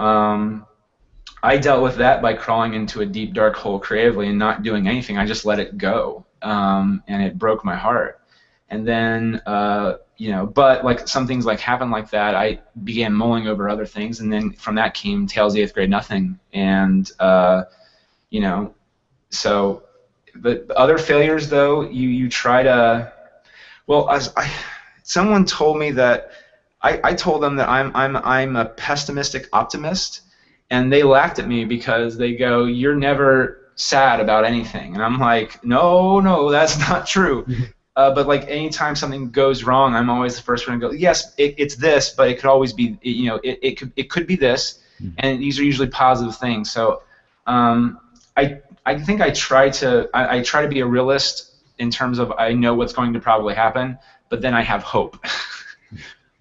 I dealt with that by crawling into a deep, dark hole creatively and not doing anything. I just let it go, and it broke my heart. And then but like some things like happened like that, I began mulling over other things, and then from that came Tales of the Eighth Grade Nothing, and So, but other failures, though, you try to. Well, someone told me that I told them that I'm a pessimistic optimist, and they laughed at me because they go, "You're never sad about anything," and I'm like, "No, that's not true." But like anytime something goes wrong, I'm always the first one to go, "Yes, it's this, but it could always be, it could be this," and these are usually positive things. So, I think I try to be a realist in terms of I know what's going to probably happen, but then I have hope,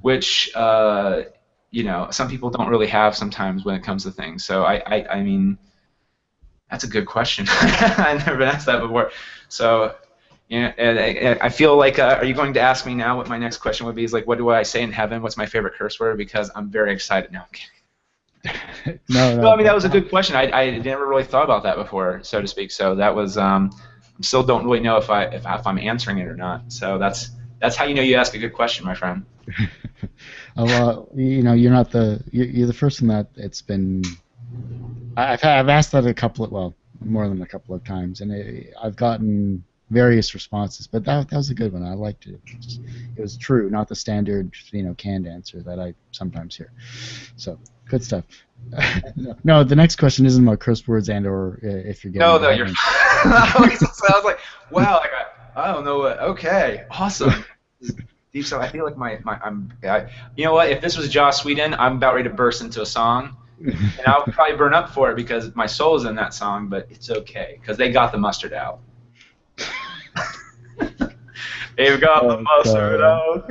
which some people don't really have sometimes when it comes to things. So I mean, that's a good question. I've never been asked that before. So I feel like are you going to ask me now what my next question would be? Is like, what do I say in heaven? What's my favorite curse word? Because I'm very excited now. I'm kidding. No. Well, I mean, that was a good question. I never really thought about that before, so to speak. So that was I still don't really know if I'm answering it or not. So that's how you ask a good question, my friend. Well, you're not you're the first one that it's been. I've asked that more than a couple of times, and I've gotten various responses, but that was a good one. I liked it. It was true, not the standard canned answer that I sometimes hear. So. Good stuff. No, the next question isn't about curse words or if you're getting. No, you're. I was like, wow, I don't know what. Okay, awesome. Deep. So I feel like you know what? If this was Joss Whedon, I'm about ready to burst into a song, and I'll probably burn up for it because my soul is in that song. But it's okay because they got the mustard out. They've got the mustard out.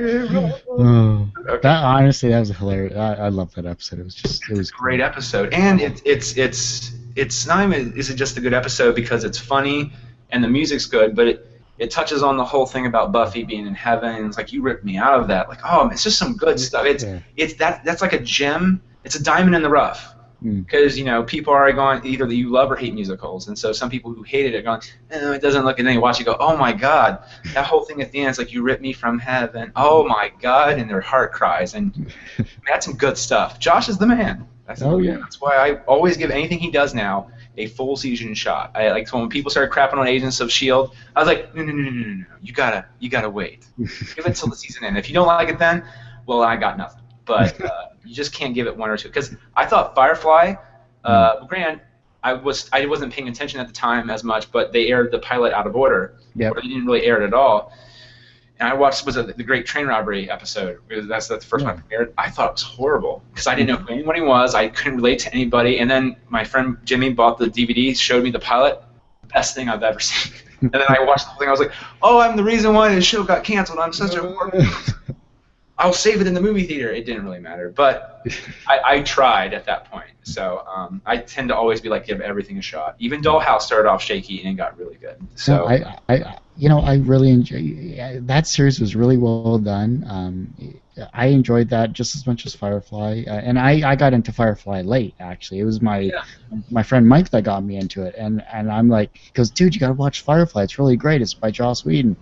Okay. Honestly, that was hilarious. I love that episode. It was a great episode, and it's not even is it just a good episode because it's funny and the music's good, but it touches on the whole thing about Buffy being in heaven. And it's like you ripped me out of that. Like, oh, it's just some good stuff. That's like a gem. It's a diamond in the rough. Because people are going either that you love or hate musicals, and so some people who hated it are going, it doesn't look, and then you watch it go, oh my God, that whole thing at the end is like you ripped me from heaven, oh my God, and their heart cries, and that's some good stuff. Josh is the man. That's why I always give anything he does now a full season shot. I like when people started crapping on Agents of S.H.I.E.L.D., I was like, no, you gotta wait, give it till the season ends. If you don't like it then, well, I got nothing. But you just can't give it one or two. Because I thought Firefly, granted, I wasn't paying attention at the time as much, but they aired the pilot out of order, Yep. or they didn't really air it at all. And I watched the Great Train Robbery episode. That's the first one I premiered. I thought it was horrible because I didn't know who anyone was. I couldn't relate to anybody. And then my friend Jimmy bought the DVD, showed me the pilot. Best thing I've ever seen. And then I watched the whole thing. I was like, oh, I'm the reason why the show got canceled. I'm such a... I'll save it in the movie theater. It didn't really matter. But I tried at that point. So I tend to always be like, give everything a shot. Even Dollhouse started off shaky and got really good. So I really enjoy that series. Was really well done. I enjoyed that just as much as Firefly, and I got into Firefly late. Actually, it was my friend Mike that got me into it, and I'm like, he goes, dude, you gotta watch Firefly. It's really great. It's by Joss Whedon.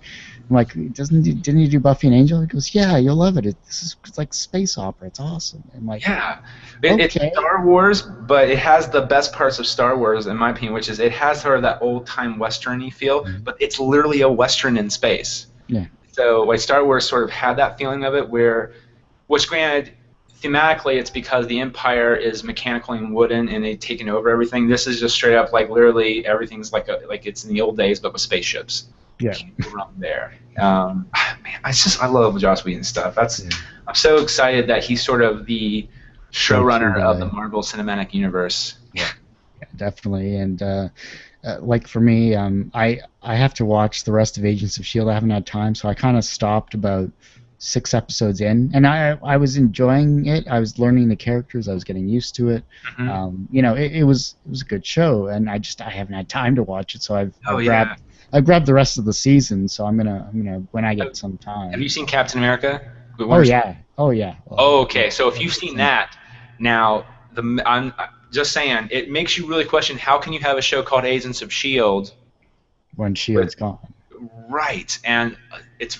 I'm like, didn't he do Buffy and Angel? He goes, yeah, you'll love it. It's like space opera. It's awesome. I'm like, yeah, okay. It's Star Wars, but it has the best parts of Star Wars, in my opinion, which is it has sort of that old-time Western-y feel, but it's literally a Western in space. Yeah. So like Star Wars sort of had that feeling of it, which granted, thematically it's because the Empire is mechanical and wooden and they've taken over everything. This is just straight up like literally everything's like it's in the old days but with spaceships. Yeah. Around there. Man, I love Joss Whedon stuff. I'm so excited that he's sort of the showrunner of the Marvel Cinematic Universe. Yeah, definitely. And like for me, I have to watch the rest of Agents of S.H.I.E.L.D. I haven't had time, so I kind of stopped about 6 episodes in, and I was enjoying it. I was learning the characters. I was getting used to it. It was a good show, and I haven't had time to watch it, so I grabbed the rest of the season, so I'm gonna when I get some time. Have you seen Captain America? Oh yeah. Oh, okay. So if you've seen that, now I'm just saying it makes you really question how can you have a show called Agents of S.H.I.E.L.D. when S.H.I.E.L.D.'s gone. Right, and it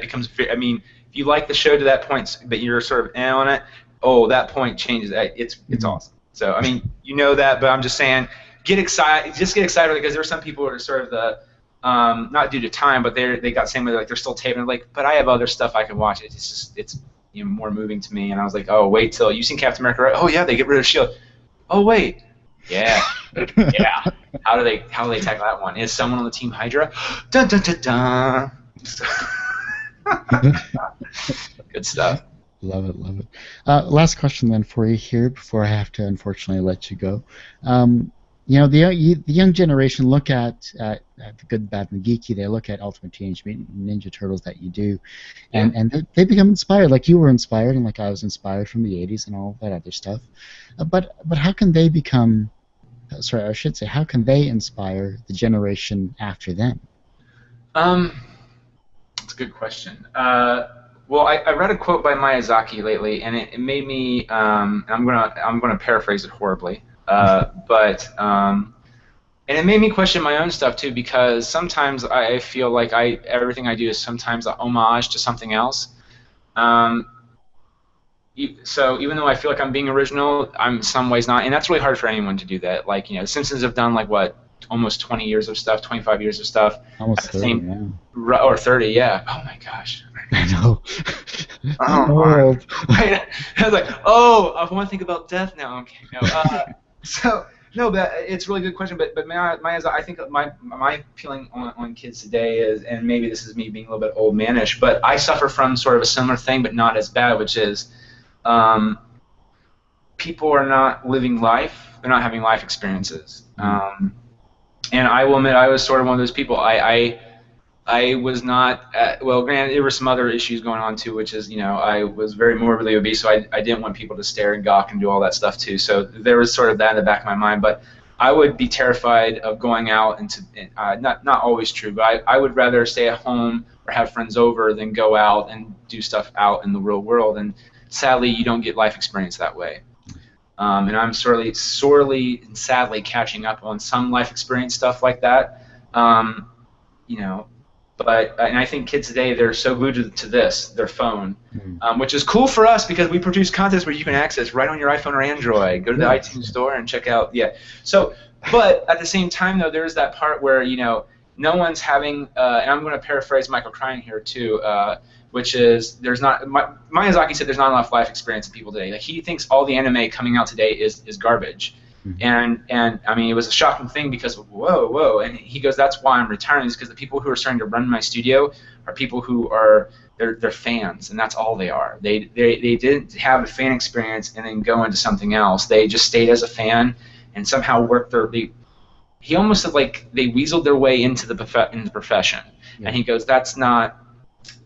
becomes very. I mean, if you like the show to that point, but you're sort of on it, that point changes. It's awesome. So I mean, you know that, but I'm just saying. Get excited because there are some people who are sort of the not due to time, but they got same way, like they're still taping. Like, but I have other stuff I can watch. It's more moving to me. And I was like, oh, wait till you seen Captain America, right? Oh yeah, they get rid of S.H.I.E.L.D. Oh wait, yeah, yeah. How do they tackle that one? Is someone on the team Hydra? Dun dun dun dun. Good stuff. Love it. Last question then for you here before I have to unfortunately let you go. The young generation look at the Good, Bad, and the Geeky. They look at Ultimate Teenage Mutant Ninja Turtles that you do, and they become inspired, like you were inspired, and like I was inspired from the '80s and all that other stuff. But how can they become? Sorry, I should say, how can they inspire the generation after them? That's a good question. Well, I read a quote by Miyazaki lately, and it made me. I'm gonna paraphrase it horribly. And it made me question my own stuff too, because sometimes I feel like everything I do is sometimes a homage to something else. So even though I feel like I'm being original, I'm in some ways not, and that's really hard for anyone to do that. Like, The Simpsons have done like what, almost 20 years of stuff, 25 years of stuff. Almost 30, yeah. Or 30, yeah. Oh my gosh. I know. Oh, I was like, I want to think about death now. Okay, no. But it's a really good question. But I think my feeling on kids today is, and maybe this is me being a little bit old manish, but I suffer from sort of a similar thing, but not as bad, which is people are not living life. They're not having life experiences. And I will admit, I was sort of one of those people. I was not, well, granted, there were some other issues going on too, which is, I was very morbidly obese, so I didn't want people to stare and gawk and do all that stuff too. So there was sort of that in the back of my mind. But I would be terrified of going out not always true, but I would rather stay at home or have friends over than go out and do stuff out in the real world. And sadly, you don't get life experience that way. And I'm sorely and sadly catching up on some life experience stuff like that. But I think kids today, they're so glued to their phone, which is cool for us because we produce content where you can access right on your iPhone or Android. Go to the iTunes store and check out. Yeah. So, but at the same time, though, there's that part where no one's having. And I'm going to paraphrase Michael Crine here too. which is Miyazaki said there's not enough life experience in people today. Like, he thinks all the anime coming out today is garbage. And I mean, it was a shocking thing because whoa, and he goes, that's why I'm retiring, is because the people who are starting to run my studio are people who are they're fans, and that's all they are. They didn't have a fan experience and then go into something else. They just stayed as a fan and somehow worked he almost said like they weaseled their way into the profession. Yeah. And he goes, that's not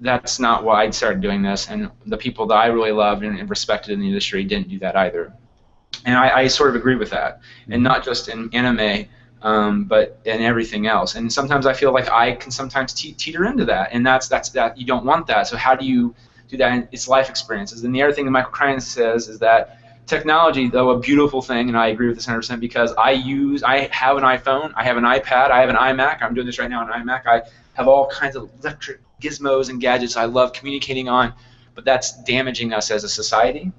why I started doing this, and the people that I really loved and respected in the industry didn't do that either. And I sort of agree with that, and not just in anime, but in everything else. And sometimes I feel like I can sometimes teeter into that, and that's that you don't want that. So how do you do that? And it's life experiences. And the other thing that Michael Crichton says is that technology, though a beautiful thing, and I agree with this 100%, because I have an iPhone, I have an iPad, I have an iMac. I'm doing this right now on an iMac. I have all kinds of electric gizmos and gadgets I love communicating on, but that's damaging us as a society.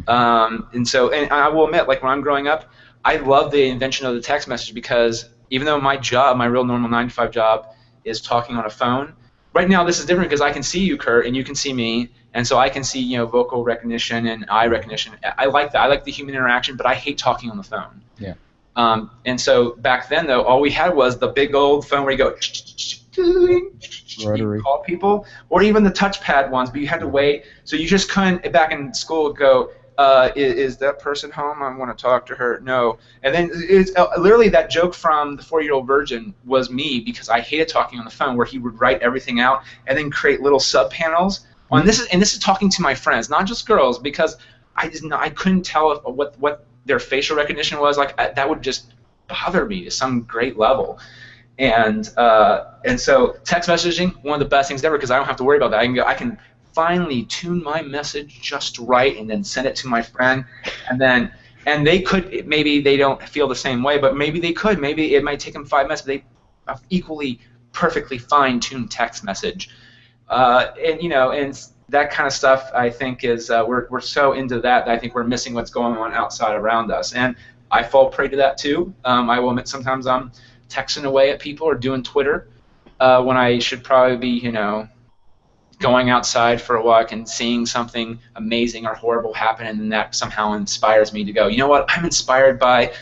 And I will admit, like when I'm growing up, I love the invention of the text message, because even though my job, my real normal 9-to-5 job, is talking on a phone, right now this is different because I can see you, Kurt, and you can see me, and so I can see vocal recognition and eye recognition. I like that. I like the human interaction, but I hate talking on the phone. Yeah. And so back then, though, all we had was the big old phone where you go rotary, call people, or even the touchpad ones, but you had to wait. So you just couldn't, back in school, go, is that person home? I want to talk to her. No. And then it's literally that joke from the 4-Year-Old Virgin was me, because I hated talking on the phone, where he would write everything out and then create little sub panels. This is talking to my friends, not just girls, because I couldn't tell what their facial recognition was like. That would just bother me to some great level. And so text messaging, one of the best things ever, because I don't have to worry about that. I can finally tune my message just right and then send it to my friend, and they could, maybe they don't feel the same way, but maybe they could. Maybe it might take them 5 minutes, but they have equally perfectly fine-tuned text message. And that kind of stuff, I think, is we're so into that I think we're missing what's going on outside around us. And I fall prey to that too. I will admit sometimes I'm texting away at people or doing Twitter when I should probably be, going outside for a walk and seeing something amazing or horrible happen, and then that somehow inspires me to go, you know what, I'm inspired by,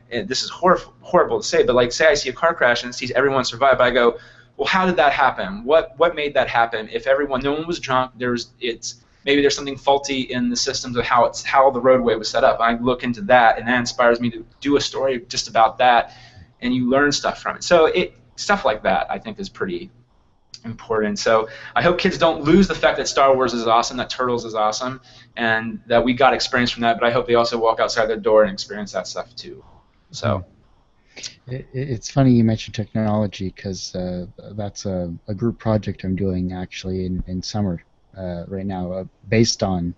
this is horrible to say, but like say I see a car crash and see everyone survive, but I go, well, how did that happen? What made that happen? If no one was drunk, maybe there's something faulty in the systems of how the roadway was set up. I look into that, and that inspires me to do a story just about that, and you learn stuff from it. So stuff like that I think is pretty important. So I hope kids don't lose the fact that Star Wars is awesome, that Turtles is awesome, and that we got experience from that, but I hope they also walk outside their door and experience that stuff too. So it's funny you mentioned technology, because that's a group project I'm doing actually in summer right now, based on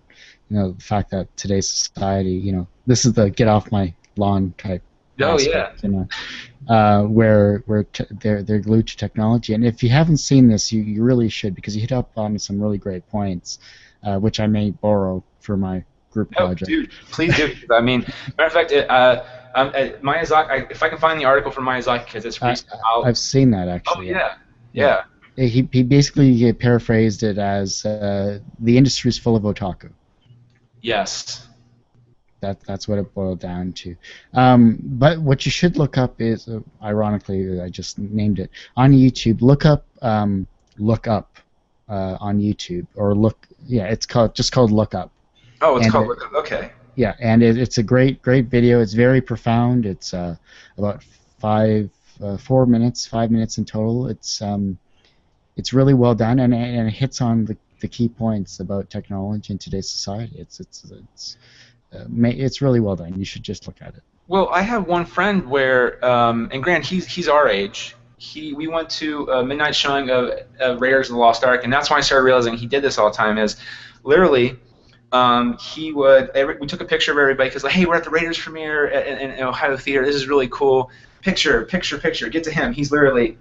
the fact that today's society, this is the get off my lawn type. Oh aspect, yeah. Where they're glued to technology, and if you haven't seen this, you really should, because you hit up on some really great points, which I may borrow for my group project. Dude, please do. I mean, matter of fact, Miyazaki. If I can find the article from Miyazaki, because it's recent. I've seen that actually. Oh yeah. He basically paraphrased it as the industry is full of otaku. Yes. That's what it boiled down to. But what you should look up is, ironically, I just named it on YouTube. Look up on YouTube, or it's called Look Up. Oh, it's called Look Up. Okay. Yeah, and it's a great video. It's very profound. It's about 4 minutes, 5 minutes in total. It's really well done, and it hits on the key points about technology in today's society. It's really well done. You should just look at it. Well, I have one friend where, and Grant, he's our age. We went to a midnight showing of Raiders of the Lost Ark, and that's when I started realizing he did this all the time. Is literally, we took a picture of everybody, because like, hey, we're at the Raiders premiere in Ohio Theater. This is really cool. Picture. Get to him. He's literally,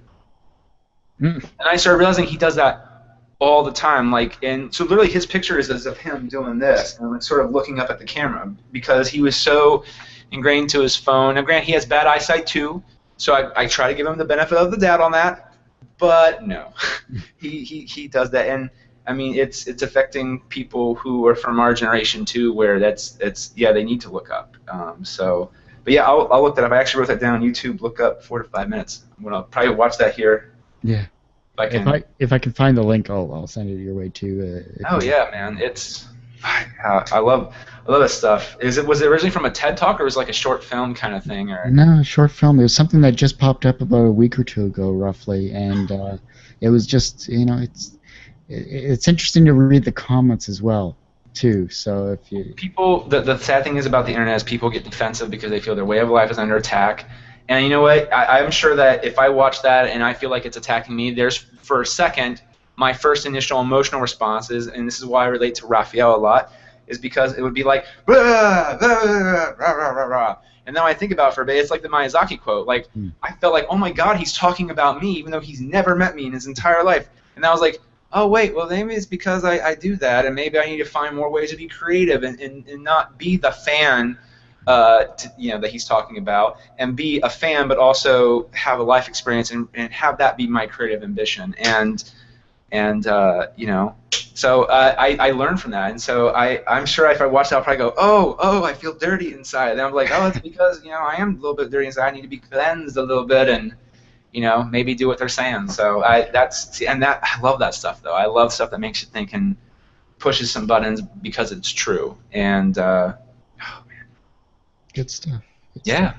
and I started realizing he does that all the time, and so literally his picture is as of him doing this and sort of looking up at the camera, because he was so ingrained to his phone. Now, Grant, he has bad eyesight too, so I try to give him the benefit of the doubt on that, but no, he does that, and I mean, it's affecting people who are from our generation too, where they need to look up. But yeah, I'll look that up. I actually wrote that down on YouTube. Look up 4 to 5 minutes. I'm gonna probably watch that here. Yeah. If I can find the link, I'll send it your way too. Yeah, man, I love this stuff. Was it originally from a TED Talk, or was it like a short film kind of thing? Or no, short film. It was something that just popped up about a week or two ago, roughly, and it was just it's interesting to read the comments as well, too. So if you the sad thing is about the internet is people get defensive because they feel their way of life is under attack. And you know what? I'm sure that if I watch that and I feel like it's attacking me, there's for a second my first initial emotional responses, and this is why I relate to Raphael a lot, is because it would be like, rah, rah, rah, rah, rah, rah. And now I think about it for a bit, it's like the Miyazaki quote. Like, I felt like, oh my God, he's talking about me, even though he's never met me in his entire life. And I was like, oh wait, well maybe it's because I do that, and maybe I need to find more ways to be creative and not be the fan that he's talking about, and be a fan but also have a life experience and have that be my creative ambition. So I learned from that, and so I'm sure if I watch that I'll probably go, oh, I feel dirty inside. And I'm like, oh, it's because I am a little bit dirty inside. I need to be cleansed a little bit, and maybe do what they're saying. So I love that stuff though. I love stuff that makes you think and pushes some buttons because it's true. And good stuff. Yeah.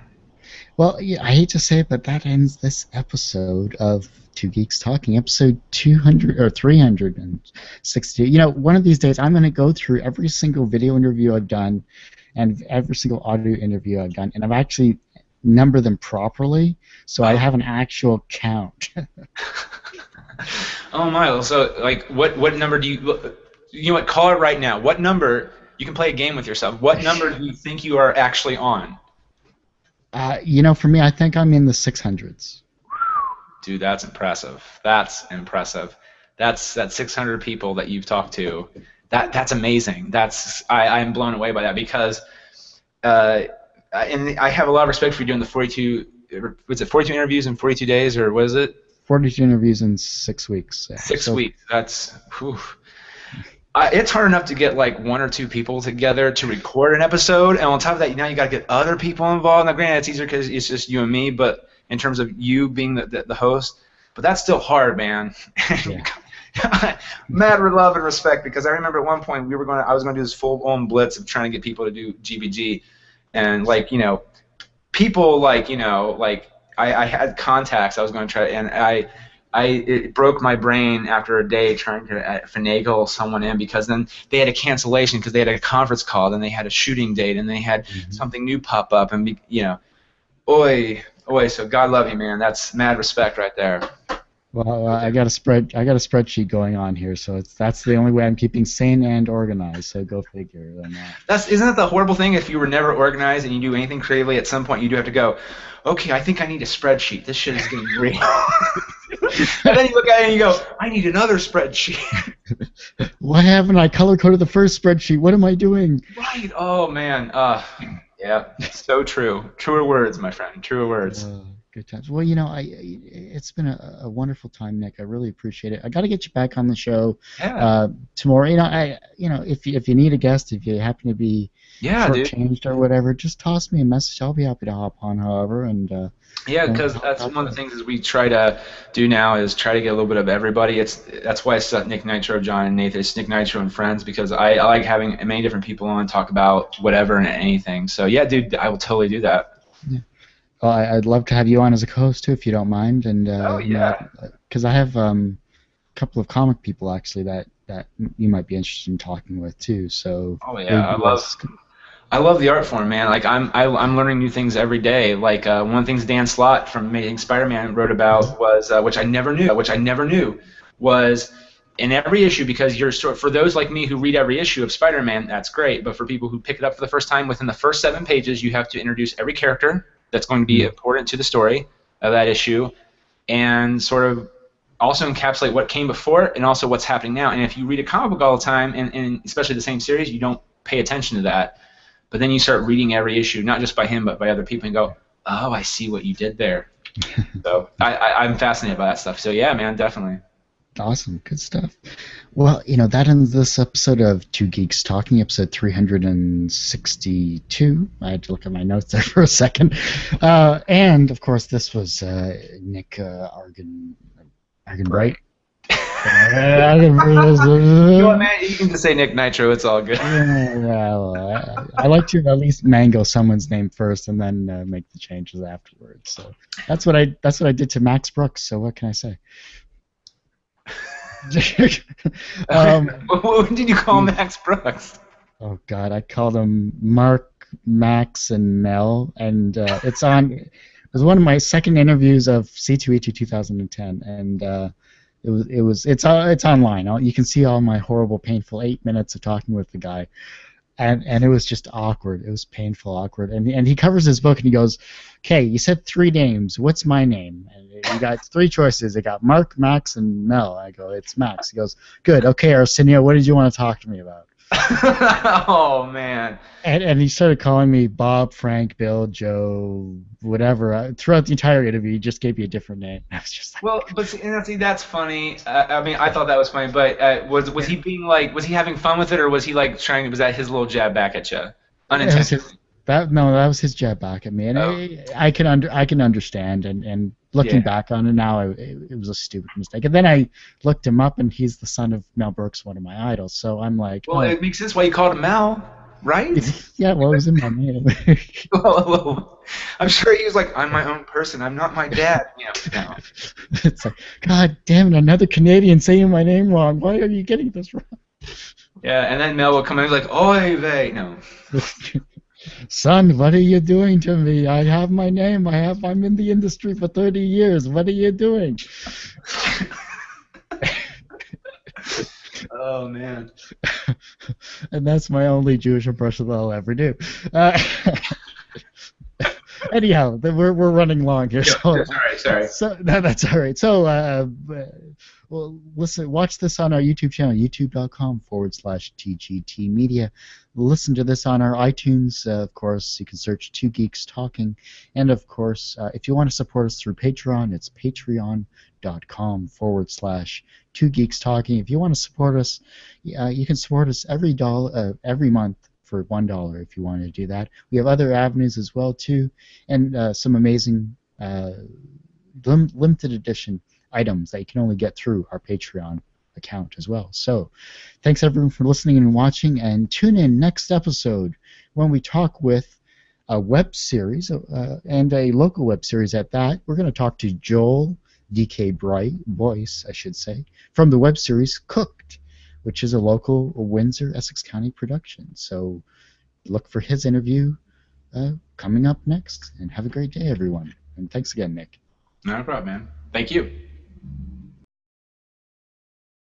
Well, yeah, I hate to say it, but that ends this episode of Two Geeks Talking, episode 200 or 360. One of these days I'm going to go through every single video interview I've done and every single audio interview I've done, and I've actually numbered them properly, so I have an actual count. Oh my! So, like, what number do you what? Call it right now. What number? You can play a game with yourself. What number do you think you are actually on? For me, I think I'm in the 600s. Dude, that's impressive. That's 600 people that you've talked to. That's amazing. I'm blown away by that because, and I have a lot of respect for you doing the 42. Was it 42 interviews in 42 days, or was it? 42 interviews in 6 weeks. 6 weeks. That's. Whew. It's hard enough to get like 1 or 2 people together to record an episode, and on top of that, now you got to get other people involved. Now, granted, it's easier because it's just you and me, but in terms of you being the host, but that's still hard, man. Yeah. Mad love and respect, because I remember at one point I was going to do this full-on blitz of trying to get people to do GVG, and people I had contacts I was going to try, and it broke my brain after a day trying to finagle someone in, because then they had a cancellation because they had a conference call, then they had a shooting date, and they had something new pop up, and oy. So God love you, man. That's mad respect right there. Well, I got a spreadsheet going on here, so that's the only way I'm keeping sane and organized. So go figure. Isn't that the horrible thing? If you were never organized and you do anything creatively, at some point you do have to go, okay, I think I need a spreadsheet. This shit is getting real. And then you look at it and you go, I need another spreadsheet. Why haven't I color-coded the first spreadsheet? What am I doing? Right. Oh, man. Yeah, so true. Truer words, my friend. Truer words. Good times. Well, it's been a wonderful time, Nick. I really appreciate it. I got to get you back on the show tomorrow. If you need a guest, if you happen to be shortchanged or whatever, just toss me a message. I'll be happy to hop on, however. And because that's one of the things that we try to do now is try to get a little bit of everybody. That's why it's Nick Nitro, John, and Nathan. It's Nick Nitro and friends, because I like having many different people on talk about whatever and anything. So yeah, dude, I will totally do that. Yeah. Well, I'd love to have you on as a co-host too, if you don't mind. And because I have a couple of comic people actually that you might be interested in talking with too. So. Oh yeah, I love the art form, man. Like I'm learning new things every day. Like one of the things Dan Slott from Amazing Spider-Man wrote about was, which I never knew, was in every issue, because for those like me who read every issue of Spider-Man, that's great. But for people who pick it up for the first time, within the first 7 pages, you have to introduce every character that's going to be important to the story of that issue, and sort of also encapsulate what came before it and also what's happening now. And if you read a comic book all the time, and especially the same series, you don't pay attention to that. But then you start reading every issue, not just by him, but by other people, and go, oh, I see what you did there. So I'm fascinated by that stuff. So yeah, man, definitely. Awesome, good stuff. Well, that ends this episode of Two Geeks Talking, episode 362. I had to look at my notes there for a second. And, of course, this was Nick Arbanbright. You know what, man? You can just say Nick Nitro. It's all good. I like to at least mangle someone's name first and then make the changes afterwards. So that's what I did to Max Brooks. So what can I say? What did you call Max Brooks? Oh God, I called him Mark, Max, and Mel, and it was one of my second interviews of C2E2 2010, and it's online. You can see all my horrible, painful 8 minutes of talking with the guy, and it was just awkward. It was painful, awkward, and he covers his book and he goes, "Okay, you said 3 names. What's my name?" And you got 3 choices. I got Mark, Max, and Mel. I go, "It's Max." He goes, "Good. Okay, Arsenio, what did you want to talk to me about?" Oh man! And he started calling me Bob, Frank, Bill, Joe, whatever. Throughout the entire interview, he just gave me a different name. I was just like, well, but see, that's funny. I mean, I thought that was funny, but was he being like, was he having fun with it, or was he like trying? Was that his little jab back at you, unintentionally? That was his jab back at me, and I can understand, and looking back on it now, it was a stupid mistake. And then I looked him up, and he's the son of Mel Brooks, one of my idols. So I'm like, well, it makes sense why you called him Mel, right? Yeah, well, it was in my name. Well, I'm sure he was like, I'm my own person. I'm not my dad. No. It's like, God damn it, another Canadian saying my name wrong. Why are you getting this wrong? Yeah, and then Mel will come in and be like, oy vey. No. Son, what are you doing to me? I have my name. I'm in the industry for 30 years. What are you doing? Oh man. And that's my only Jewish impression that I'll ever do. Anyhow, we're running long here. So, sorry. So that's all right. So, well, listen, watch this on our YouTube channel, youtube.com/TGT Media. Listen to this on our iTunes. Of course, you can search Two Geeks Talking. And, of course, if you want to support us through Patreon, it's patreon.com/Two Geeks Talking. If you want to support us, you can support us every month for $1 if you want to do that. We have other avenues as well, too, and some amazing limited edition items that you can only get through our Patreon account as well. So thanks everyone for listening and watching, and tune in next episode when we talk with a web series and a local web series at that. We're going to talk to Joel D.K. Boyce, I should say, from the web series Cooked, which is a local Windsor, Essex County production. So look for his interview coming up next, and have a great day, everyone. And thanks again, Nick. No problem, man. Thank you.